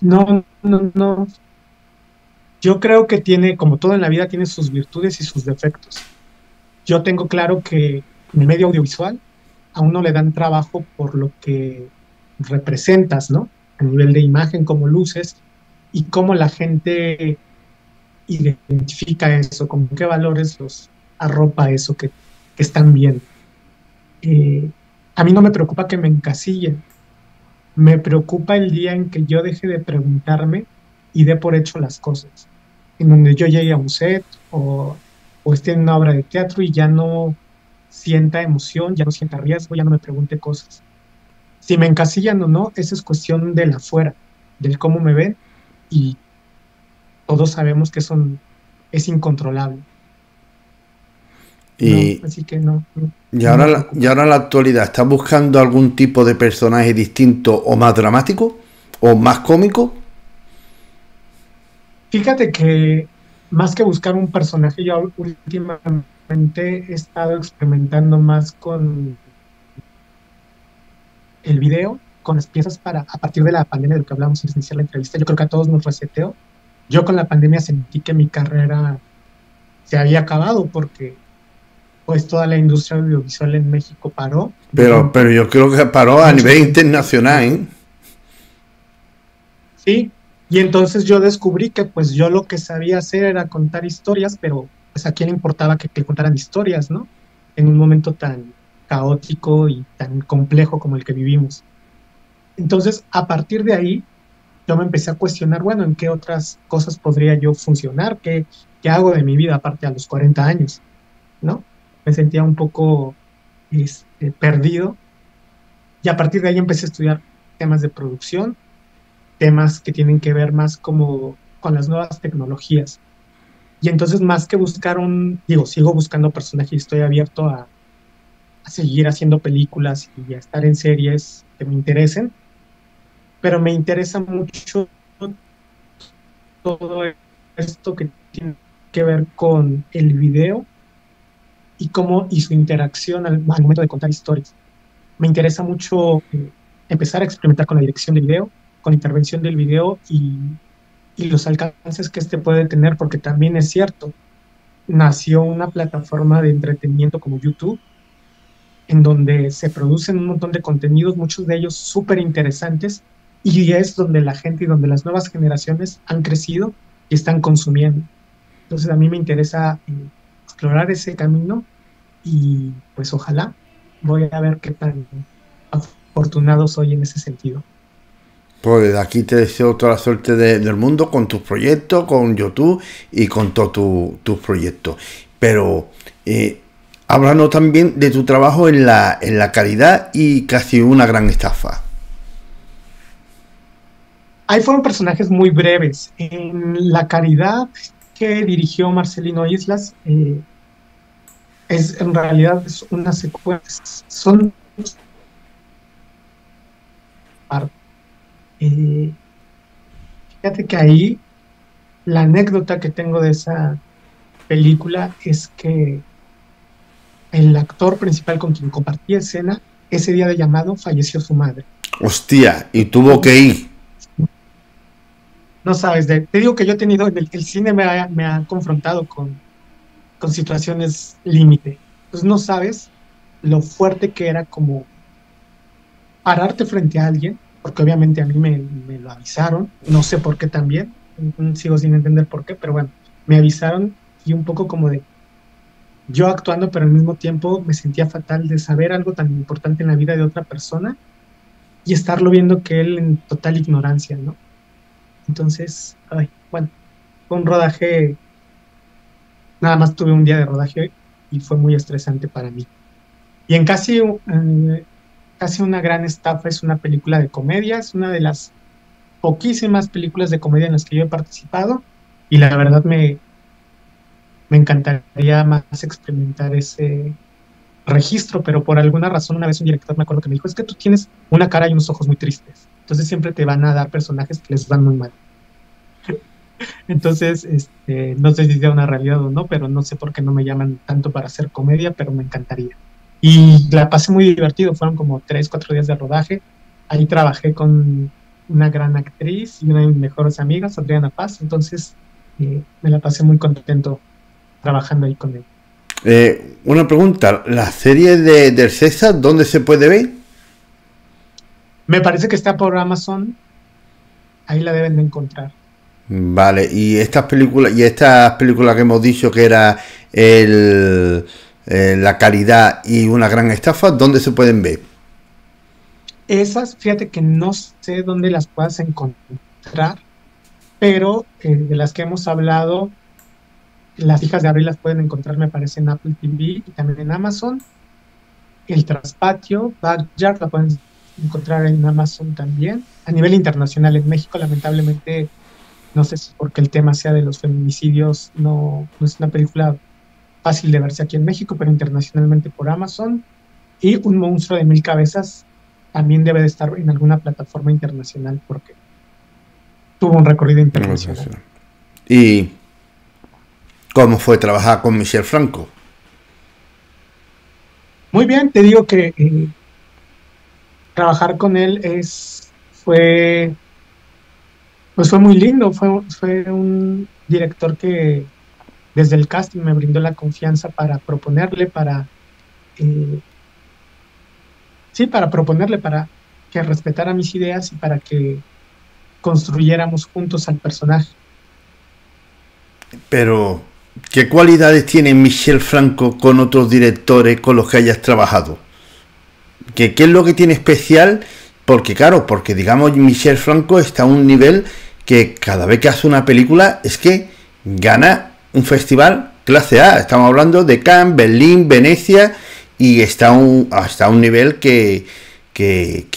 S2: No, no. Yo creo que tiene, como todo en la vida, tiene sus virtudes y sus defectos. Yo tengo claro que en el medio audiovisual a uno le dan trabajo por lo que representas, ¿no? A nivel de imagen, cómo luces y cómo la gente identifica eso, con qué valores los arropa eso que están viendo. Eh, a mí no me preocupa que me encasillen, me preocupa el día en que yo deje de preguntarme y dé por hecho las cosas, en donde yo llegue a un set o esté en una obra de teatro y ya no sienta emoción, ya no sienta riesgo, ya no me pregunte cosas. Si me encasillan o no, esa es cuestión del afuera, del cómo me ven, y todos sabemos que eso es incontrolable. No,
S1: Y,
S2: así que no, no,
S1: y
S2: no
S1: ahora,
S2: me
S1: y
S2: preocupa.
S1: ahora en la actualidad, ¿estás buscando algún tipo de personaje distinto o más dramático o más cómico?
S2: Fíjate que más que buscar un personaje, yo últimamente he estado experimentando más con el video, con las piezas a partir de la pandemia de lo que hablamos antes de iniciar la entrevista. Yo creo que a todos nos reseteó. Yo con la pandemia sentí que mi carrera se había acabado porque pues toda la industria audiovisual en México paró de
S1: Pero
S2: golpe.
S1: yo creo que paró a
S2: Mucha
S1: nivel
S2: gente,
S1: internacional, ¿eh?
S2: sí, y entonces yo descubrí que pues yo lo que sabía hacer era contar historias, pero pues a quién le importaba que contaran historias, ¿no? En un momento tan caótico y tan complejo como el que vivimos. Entonces, a partir de ahí, yo me empecé a cuestionar, bueno, ¿en qué otras cosas podría yo funcionar? ¿Qué hago de mi vida aparte a los 40 años? ¿No? Me sentía un poco perdido, y a partir de ahí empecé a estudiar temas de producción, temas que tienen que ver más como con las nuevas tecnologías. Y entonces, más que buscar digo, sigo buscando personajes y estoy abierto a seguir haciendo películas y a estar en series que me interesen, pero me interesa mucho todo esto que tiene que ver con el video y cómo y su interacción al momento de contar historias. Me interesa mucho empezar a experimentar con la dirección del video, con intervención del video y los alcances que este puede tener, porque también es cierto, nació una plataforma de entretenimiento como YouTube, en donde se producen un montón de contenidos, muchos de ellos súper interesantes, y es donde la gente y donde las nuevas generaciones han crecido y están consumiendo. Entonces a mí me interesa explorar ese camino y pues ojalá voy a ver qué tan afortunado soy en ese sentido.
S1: Pues desde aquí te deseo toda la suerte del mundo con tus proyectos, con YouTube y con todos tus proyectos. Pero háblanos también de tu trabajo en la caridad y casi una gran estafa.
S2: Ahí fueron personajes muy breves. En La Caridad, que dirigió Marcelino Islas, en realidad es una secuencia, son partes. Eh, Fíjate que ahí la anécdota que tengo de esa película es que el actor principal con quien compartí escena, ese día de llamado falleció su madre.
S1: Hostia, y tuvo que
S2: Entonces,
S1: ir.
S2: no sabes, te digo que yo he tenido, el cine me ha confrontado con situaciones límite. Pues no sabes lo fuerte que era como pararte frente a alguien, porque obviamente a mí me lo avisaron, no sé por qué también, sigo sin entender por qué, pero bueno, me avisaron y un poco como de yo actuando, pero al mismo tiempo me sentía fatal de saber algo tan importante en la vida de otra persona y estarlo viendo que él en total ignorancia, ¿no? Entonces, ay, bueno, fue un rodaje, nada más tuve un día de rodaje, y fue muy estresante para mí. Y en casi una gran estafa es una película de comedia, es una de las poquísimas películas de comedia en las que yo he participado y la verdad me encantaría más experimentar ese registro, pero por alguna razón una vez un director me acuerdo que me dijo, es que tú tienes una cara y unos ojos muy tristes, entonces siempre te van a dar personajes que les van muy mal. Entonces, no sé si sea una realidad o no, pero no sé por qué no me llaman tanto para hacer comedia, pero me encantaría. Y la pasé muy divertido, fueron como 3, 4 días de rodaje. Ahí trabajé con una gran actriz y una de mis mejores amigas, Adriana Paz, entonces me la pasé muy contento trabajando ahí con él.
S1: Una pregunta, ¿la serie del César dónde se puede ver?
S2: Me parece que está por Amazon, ahí la deben de encontrar.
S1: Vale, y estas películas que hemos dicho que era la calidad y una gran estafa, ¿dónde se pueden ver?
S2: Esas, fíjate que no sé dónde las puedas encontrar, pero de las que hemos hablado, las hijas de Abril las pueden encontrar, me parece, en Apple TV y también en Amazon. El Traspatio, Backyard, la pueden encontrar en Amazon también. A nivel internacional, en México, lamentablemente, no sé si porque el tema sea de los feminicidios, no es una película fácil de verse aquí en México, pero internacionalmente por Amazon. Y Un monstruo de mil cabezas también debe de estar en alguna plataforma internacional porque tuvo un recorrido internacional.
S1: ¿Y cómo fue trabajar con Michel Franco?
S2: Muy bien, te digo que trabajar con él pues fue muy lindo, fue un director que desde el casting me brindó la confianza para proponerle, eh, sí, para proponerle, para que respetara mis ideas y para que construyéramos juntos al personaje.
S1: Pero, ¿qué cualidades tiene Michel Franco con otros directores con los que hayas trabajado? ¿Qué es lo que tiene especial? Porque claro, porque digamos Michel Franco está a un nivel que cada vez que hace una película es que gana un festival clase A. Estamos hablando de Cannes, Berlín, Venecia y hasta un nivel que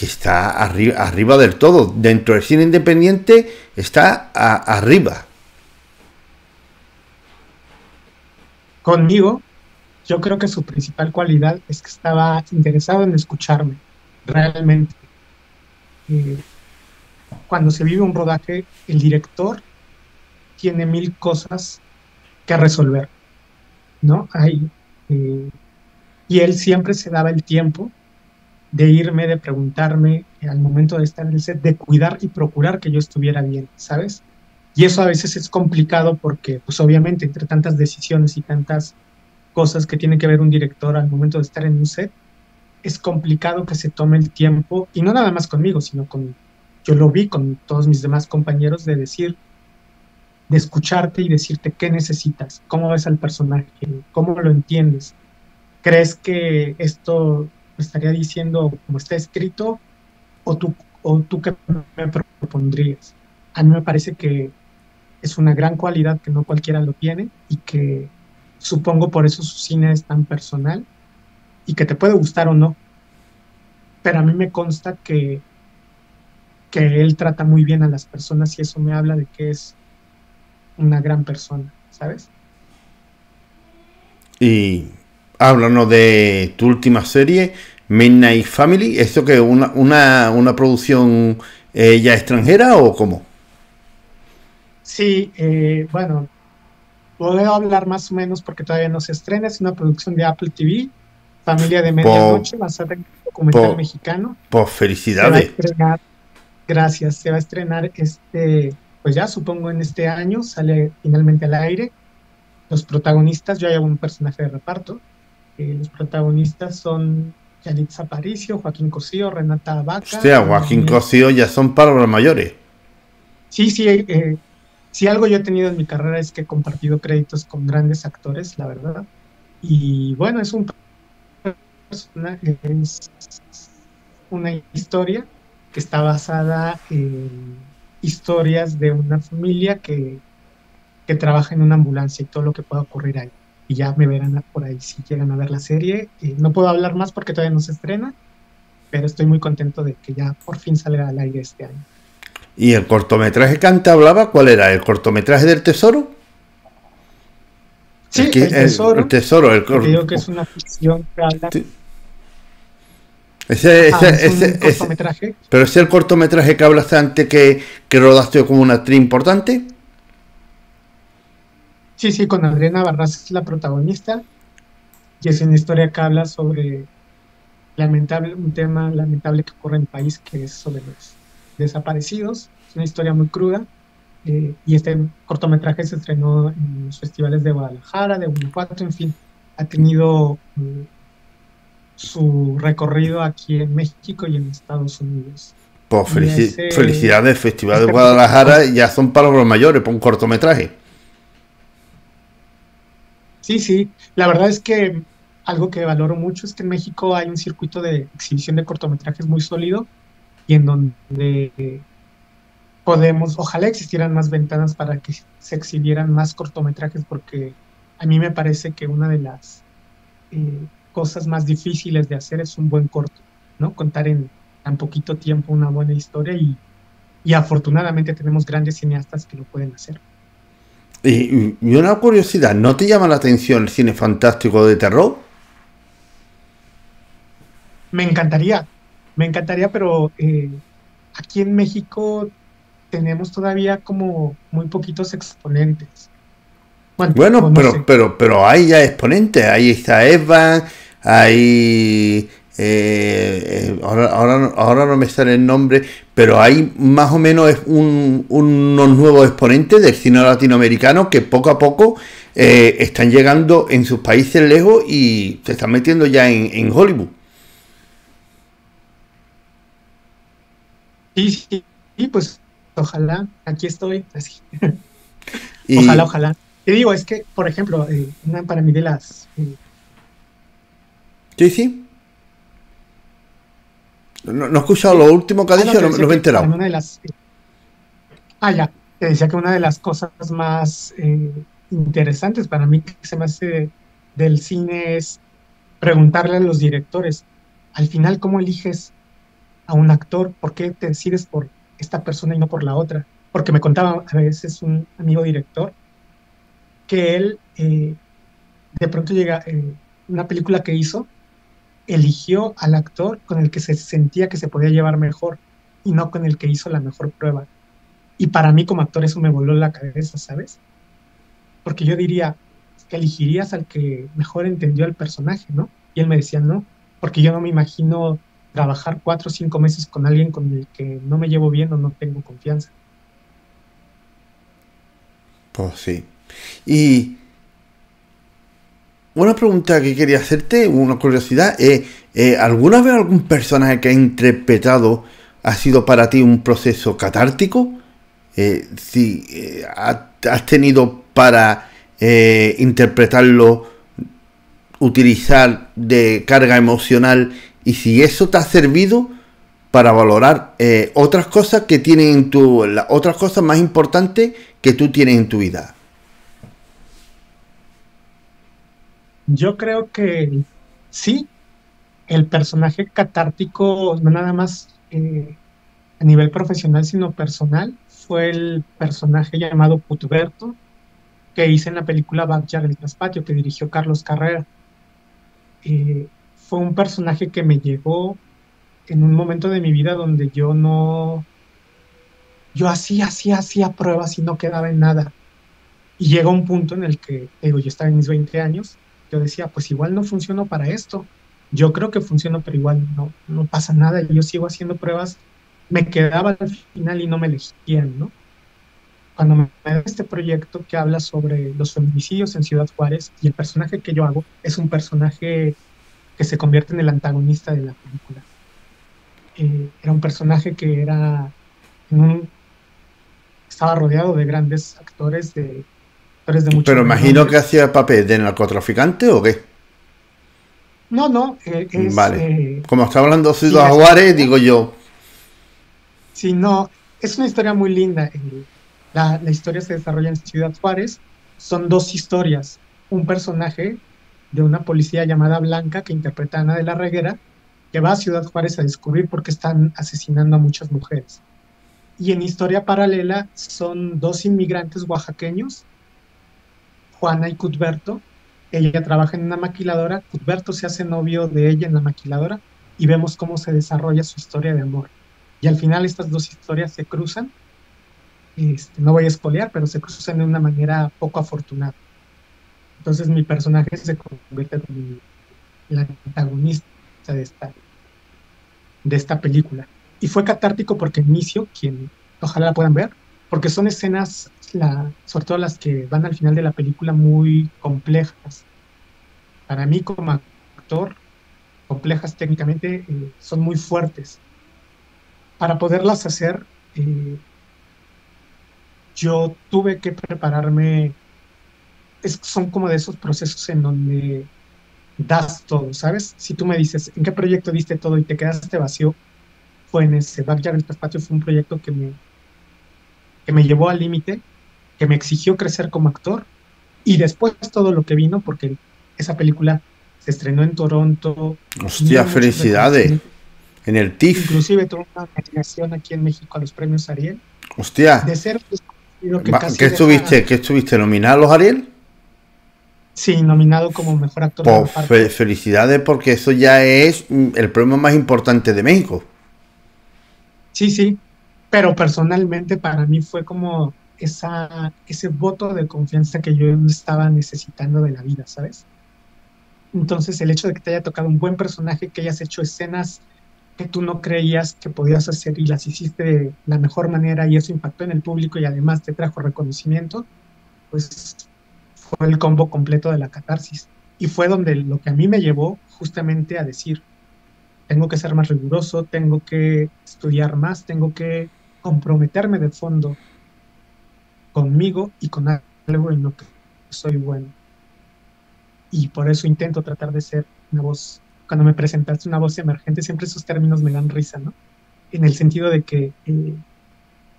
S1: está arriba del todo. Dentro del cine independiente está arriba.
S2: Conmigo, yo creo que su principal cualidad es que estaba interesado en escucharme. Realmente, eh, cuando se vive un rodaje, el director tiene mil cosas que resolver, ¿no? Y él siempre se daba el tiempo de irme, de preguntarme al momento de estar en el set, de cuidar y procurar que yo estuviera bien, ¿sabes? Y eso a veces es complicado porque, pues obviamente, entre tantas decisiones y tantas cosas que tiene que ver un director al momento de estar en un set, es complicado que se tome el tiempo, y no nada más conmigo, sino yo lo vi con todos mis demás compañeros, de decir, de escucharte y decirte qué necesitas, cómo ves al personaje, cómo lo entiendes. ¿Crees que esto lo estaría diciendo como está escrito o tú qué me propondrías? A mí me parece que es una gran cualidad que no cualquiera lo tiene y que supongo por eso su cine es tan personal y que te puede gustar o no, pero a mí me consta que él trata muy bien a las personas y eso me habla de que es una gran persona, ¿sabes?
S1: Y háblanos de tu última serie, Midnight Family. ¿Esto que es una producción ya extranjera o cómo?
S2: Sí, bueno, puedo hablar más o menos porque todavía no se estrena, es una producción de Apple TV, Familia de
S1: Pues,
S2: Medianoche, basada en un documental
S1: pues,
S2: mexicano.
S1: pues
S2: Se va a
S1: felicidades.
S2: estrenar, gracias, se va a estrenar pues ya supongo en este año, sale finalmente al aire. Los protagonistas, yo hago un personaje de reparto. Los protagonistas son Yalitza Aparicio, Joaquín Cosío, Renata Vaca
S1: Hostia,
S2: y
S1: Joaquín
S2: Daniel.
S1: Cosío ya son palabras mayores.
S2: Sí, sí, si algo yo he tenido en mi carrera es que he compartido créditos con grandes actores, la verdad. Y bueno, es una historia que está basada en historias de una familia que trabaja en una ambulancia y todo lo que pueda ocurrir ahí. y ya me verán por ahí si llegan a ver la serie. No puedo hablar más porque todavía no se estrena, pero estoy muy contento de que ya por fin salga al aire este año.
S1: ¿Y el cortometraje que antes hablaba, cuál era? ¿El cortometraje del tesoro?
S2: Sí, El
S1: El
S2: Tesoro,
S1: tesoro,
S2: que te digo que es una ficción que habla.
S1: sí. Ese,
S2: Ajá,
S1: ese,
S2: es un
S1: ese,
S2: cortometraje.
S1: pero es el cortometraje que hablaste antes que rodaste como una actriz importante.
S2: Sí, sí, con Adriana Barras es la protagonista y es una historia que habla sobre un tema lamentable que ocurre en el país, que es sobre los desaparecidos. Es una historia muy cruda. Y este cortometraje se estrenó en los festivales de Guadalajara, de Guanajuato, en fin, ha tenido su recorrido aquí en México y en Estados Unidos.
S1: Pues
S2: Y
S1: felicidades, Festival de
S2: este
S1: Guadalajara, ya son palabras mayores para un cortometraje.
S2: sí, sí, la verdad es que algo que valoro mucho es que en México hay un circuito de exhibición de cortometrajes muy sólido y en donde podemos, ojalá existieran más ventanas para que se exhibieran más cortometrajes, porque a mí me parece que una de las cosas más difíciles de hacer es un buen corto, ¿no? Contar en tan poquito tiempo una buena historia y afortunadamente tenemos grandes cineastas que lo pueden hacer.
S1: Y una curiosidad, ¿no te llama la atención el cine fantástico de terror?
S2: Me encantaría, me encantaría, pero aquí en México tenemos todavía como muy poquitos exponentes. Bueno,
S1: Bueno,
S2: no sé.
S1: pero hay ya exponentes, ahí está Evan, hay ahora no me sale el nombre, pero hay más o menos unos nuevos exponentes del cine latinoamericano que poco a poco están llegando en sus países lejos y se están metiendo ya en Hollywood.
S2: Sí, sí, sí, pues ojalá, aquí estoy, así. Ojalá,
S1: Y
S2: ojalá. Te digo, es que, por ejemplo, una para mí de las...
S1: sí, sí, no he escuchado lo último que ha
S2: no,
S1: dicho,
S2: te
S1: no
S2: decía
S1: me he
S2: que para mí
S1: enterado.
S2: una de las... ya, te decía que una de las cosas más interesantes para mí que se me hace del cine es preguntarle a los directores, al final, ¿cómo eliges a un actor? ¿Por qué te decides por esta persona y no por la otra? Porque me contaba a veces un amigo director que él de pronto llega una película que hizo, eligió al actor con el que se sentía que se podía llevar mejor y no con el que hizo la mejor prueba. Y para mí como actor eso me voló la cabeza, ¿sabes? Porque yo diría que elegirías al que mejor entendió al personaje, ¿no? Y él me decía, no, porque yo no me imagino trabajar 4 o 5 meses con alguien con el que no me llevo bien o no tengo confianza.
S1: Pues sí. Y una pregunta que quería hacerte, una curiosidad, ¿alguna vez algún personaje que has interpretado ha sido para ti un proceso catártico? Si has tenido para interpretarlo, utilizar de carga emocional y si eso te ha servido para valorar otras cosas que tienen otras cosas más importantes que tú tienes en tu vida.
S2: Yo creo que sí, el personaje catártico, no nada más a nivel profesional, sino personal, fue el personaje llamado Putberto, que hice en la película Backyard el Traspatio, que dirigió Carlos Carrera. Fue un personaje que me llegó en un momento de mi vida donde yo no, yo hacía pruebas y no quedaba en nada. Y llega un punto en el que, digo, yo estaba en mis 20 años, yo decía, pues igual no funciono para esto. Yo creo que funciono, pero igual no pasa nada. Y yo sigo haciendo pruebas, me quedaba al final y no me elegían, ¿no? Cuando me da este proyecto que habla sobre los feminicidios en Ciudad Juárez y el personaje que yo hago es un personaje que se convierte en el antagonista de la película. Era un personaje que en un, estaba rodeado de grandes actores, de actores de mucho
S1: Pero imagino que
S2: renombre.
S1: hacía papel de narcotraficante o qué.
S2: No, no,
S1: Vale. Como está hablando
S2: sí,
S1: Ciudad
S2: es
S1: Juárez, digo yo.
S2: sí, no, es una historia muy linda. La historia se desarrolla en Ciudad Juárez. Son dos historias. un personaje de una policía llamada Blanca, que interpreta a Ana de la Reguera, que va a Ciudad Juárez a descubrir por qué están asesinando a muchas mujeres. Y en historia paralela son dos inmigrantes oaxaqueños, Juana y Cuthberto. Ella trabaja en una maquiladora, Cuthberto se hace novio de ella en la maquiladora y vemos cómo se desarrolla su historia de amor. Y al final estas dos historias se cruzan, no voy a espolear, pero se cruzan de una manera poco afortunada. Entonces mi personaje se convierte en el antagonista de esta película. Y fue catártico porque inicio, quien ojalá la puedan ver, porque son escenas, sobre todo las que van al final de la película, muy complejas. Para mí como actor, complejas técnicamente, son muy fuertes. Para poderlas hacer, yo tuve que prepararme, son como de esos procesos en donde das todo, ¿sabes? Si tú me dices, ¿en qué proyecto diste todo y te quedaste vacío? Fue en ese. Backyard el Patio fue un proyecto que me llevó al límite, que me exigió crecer como actor, y después todo lo que vino, porque esa película se estrenó en Toronto,
S1: Hostia,
S2: tuvo muchos
S1: felicidades.
S2: reconocimientos,
S1: En el TIFF.
S2: inclusive tuvo una nominación aquí en México a los premios Ariel,
S1: Hostia.
S2: de ser un desconocido que casi
S1: ¿Qué estuviste? ¿Qué estuviste? ¿Nominado a los Ariel?
S2: sí, nominado como mejor actor de
S1: Pues
S2: reparto.
S1: felicidades porque eso ya es el premio más importante de México.
S2: Sí, sí, pero personalmente para mí fue como ese voto de confianza que yo estaba necesitando de la vida, ¿sabes? Entonces, el hecho de que te haya tocado un buen personaje, que hayas hecho escenas que tú no creías que podías hacer y las hiciste de la mejor manera y eso impactó en el público y además te trajo reconocimiento, pues fue el combo completo de la catarsis. Y fue donde lo que a mí me llevó justamente a decir, tengo que ser más riguroso, tengo que estudiar más, tengo que comprometerme de fondo conmigo y con algo en lo que soy bueno. Y por eso intento tratar de ser una voz, cuando me presentaste una voz emergente, siempre esos términos me dan risa, ¿no? En el sentido de que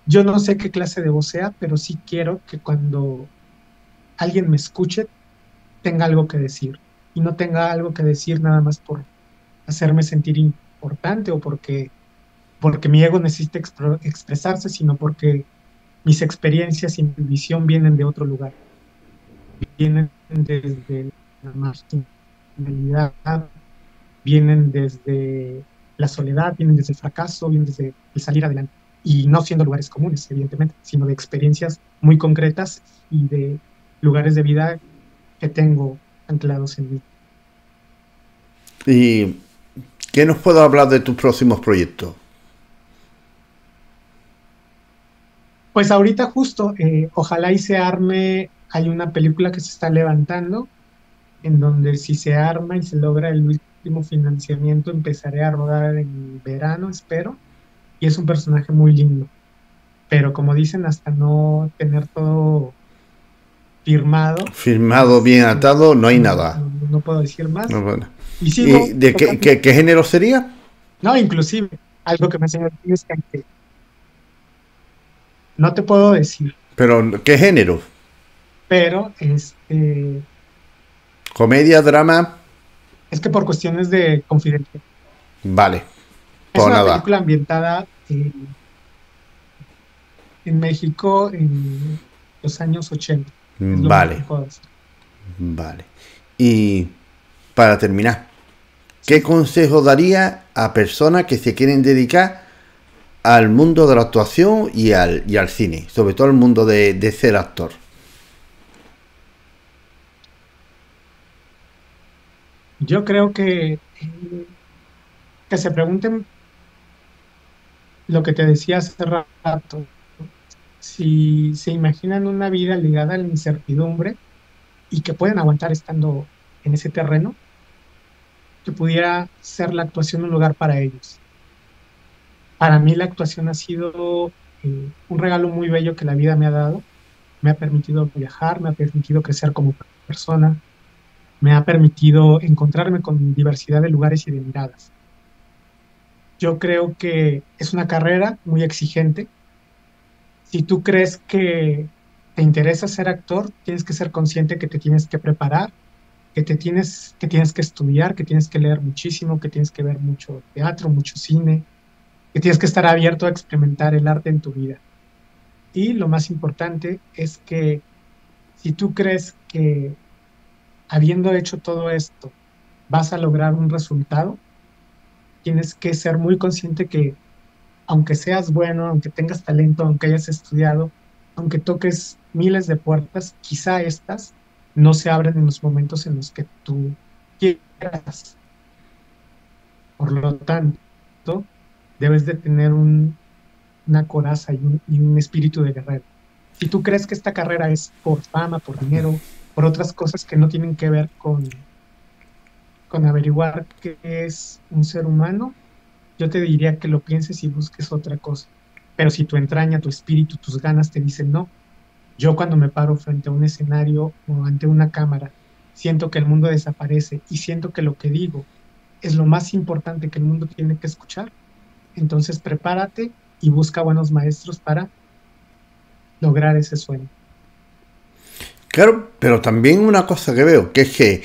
S2: yo no sé qué clase de voz sea, pero sí quiero que cuando alguien me escuche tenga algo que decir y no tenga algo que decir nada más por hacerme sentir importante o porque mi ego necesita expresarse, sino porque mis experiencias y mi visión vienen de otro lugar, vienen desde la marginalidad, vienen desde la soledad, vienen desde el fracaso, vienen desde el salir adelante. Y no siendo lugares comunes, evidentemente, sino de experiencias muy concretas y de lugares de vida que tengo anclados en mí.
S1: ¿Y qué nos puedo hablar de tus próximos proyectos?
S2: Pues ahorita justo, ojalá y se arme, hay una película que se está levantando, en donde si se arma y se logra el último financiamiento, empezaré a rodar en verano, espero, y es un personaje muy lindo. Pero como dicen, hasta no tener todo firmado,
S1: Firmado,
S2: pues
S1: bien atado, no hay
S2: no,
S1: nada.
S2: no puedo decir
S1: No,
S2: más.
S1: bueno.
S2: Y
S1: ¿Y
S2: sigo
S1: de
S2: tocando,
S1: qué género sería?
S2: no, inclusive, algo que me enseñó es que no te puedo decir,
S1: ¿Pero qué género?
S2: pero
S1: ¿Comedia, drama?
S2: es que por cuestiones de confidencialidad.
S1: Vale,
S2: Es
S1: pues
S2: una
S1: nada.
S2: película ambientada en México en los años 80, es lo más que
S1: Vale,
S2: puedo decir.
S1: vale. Y para terminar, ¿qué
S2: Sí.
S1: consejo daría a personas que se quieren dedicar al mundo de la actuación y al cine? Sobre todo al mundo de ser actor.
S2: Yo creo que se pregunten lo que te decía hace rato, si se imaginan una vida ligada a la incertidumbre y que pueden aguantar estando en ese terreno, que pudiera ser la actuación un lugar para ellos. Para mí la actuación ha sido un regalo muy bello que la vida me ha dado. Me ha permitido viajar, me ha permitido crecer como persona, me ha permitido encontrarme con diversidad de lugares y de miradas. Yo creo que es una carrera muy exigente. Si tú crees que te interesa ser actor, tienes que ser consciente que te tienes que preparar, que tienes que estudiar, que tienes que leer muchísimo, que tienes que ver mucho teatro, mucho cine, que tienes que estar abierto a experimentar el arte en tu vida. Y lo más importante es que si tú crees que habiendo hecho todo esto vas a lograr un resultado, tienes que ser muy consciente que aunque seas bueno, aunque tengas talento, aunque hayas estudiado, aunque toques miles de puertas, quizá estas no se abren en los momentos en los que tú quieras. Por lo tanto, debes de tener una coraza y un espíritu de guerrero. Si tú crees que esta carrera es por fama, por dinero, por otras cosas que no tienen que ver con averiguar qué es un ser humano, yo te diría que lo pienses y busques otra cosa. Pero si tu entraña, tu espíritu, tus ganas te dicen no, yo cuando me paro frente a un escenario o ante una cámara, siento que el mundo desaparece y siento que lo que digo es lo más importante que el mundo tiene que escuchar, entonces prepárate y busca buenos maestros para lograr ese sueño.
S1: Claro, pero también una cosa que veo, que es que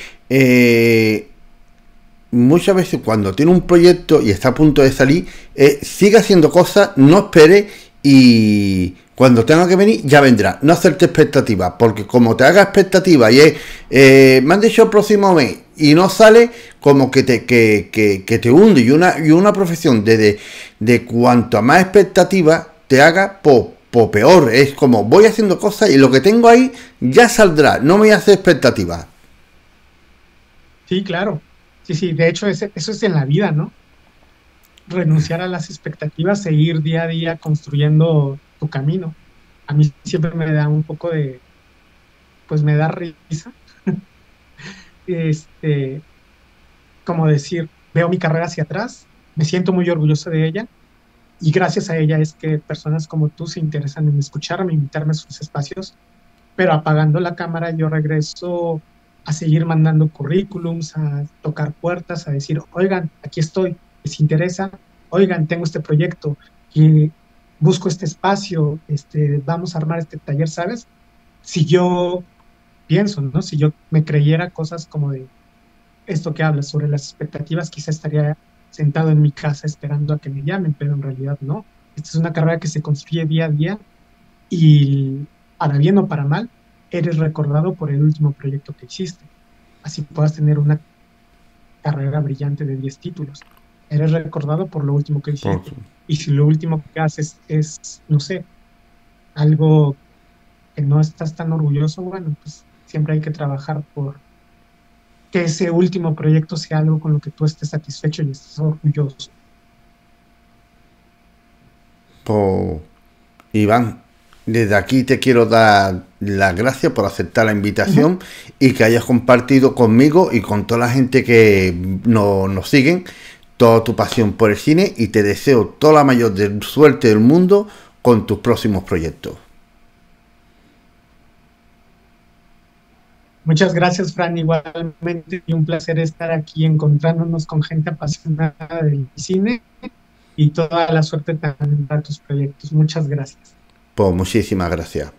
S1: muchas veces cuando tiene un proyecto y está a punto de salir, sigue haciendo cosas, no espere y cuando tenga que venir ya vendrá. No hacerte expectativas, porque como te haga expectativas y es, me han dicho el próximo mes y no sale, como que que te hunde y una profesión de cuanto más expectativas te haga, po peor. Es como voy haciendo cosas y lo que tengo ahí ya saldrá, no me voy a hacer expectativas.
S2: Sí, claro. Sí, sí, de hecho eso es en la vida, ¿no? Renunciar a las expectativas e ir día a día construyendo tu camino. A mí siempre me da un poco pues me da risa, este, como decir, veo mi carrera hacia atrás, me siento muy orgulloso de ella y gracias a ella es que personas como tú se interesan en escucharme, invitarme a sus espacios, pero apagando la cámara yo regreso a seguir mandando currículums, a tocar puertas, a decir, oigan, aquí estoy, les interesa, oigan, tengo este proyecto y busco este espacio, vamos a armar este taller, ¿sabes? Si yo pienso, ¿no? Si yo me creyera cosas como de esto que hablas sobre las expectativas, quizá estaría sentado en mi casa esperando a que me llamen, pero en realidad no. Esta es una carrera que se construye día a día y para bien o para mal, eres recordado por el último proyecto que hiciste. Así puedas tener una carrera brillante de 10 títulos. Eres recordado por lo último que
S1: Por-
S2: hiciste. Y si lo último que haces es, no sé, algo que no estás tan orgulloso, bueno, pues siempre hay que trabajar por que ese último proyecto sea algo con lo que tú estés satisfecho y estés orgulloso.
S1: por Iván, desde aquí te quiero dar las gracias por aceptar la
S2: Ujú.
S1: invitación y que hayas compartido conmigo y con toda la gente que nos siguen toda tu pasión por el cine y te deseo toda la mayor suerte del mundo con tus próximos proyectos.
S2: Muchas gracias, Fran. Igualmente, y un placer estar aquí encontrándonos con gente apasionada del cine y toda la suerte también para tus proyectos. Muchas gracias.
S1: Pues muchísimas gracias.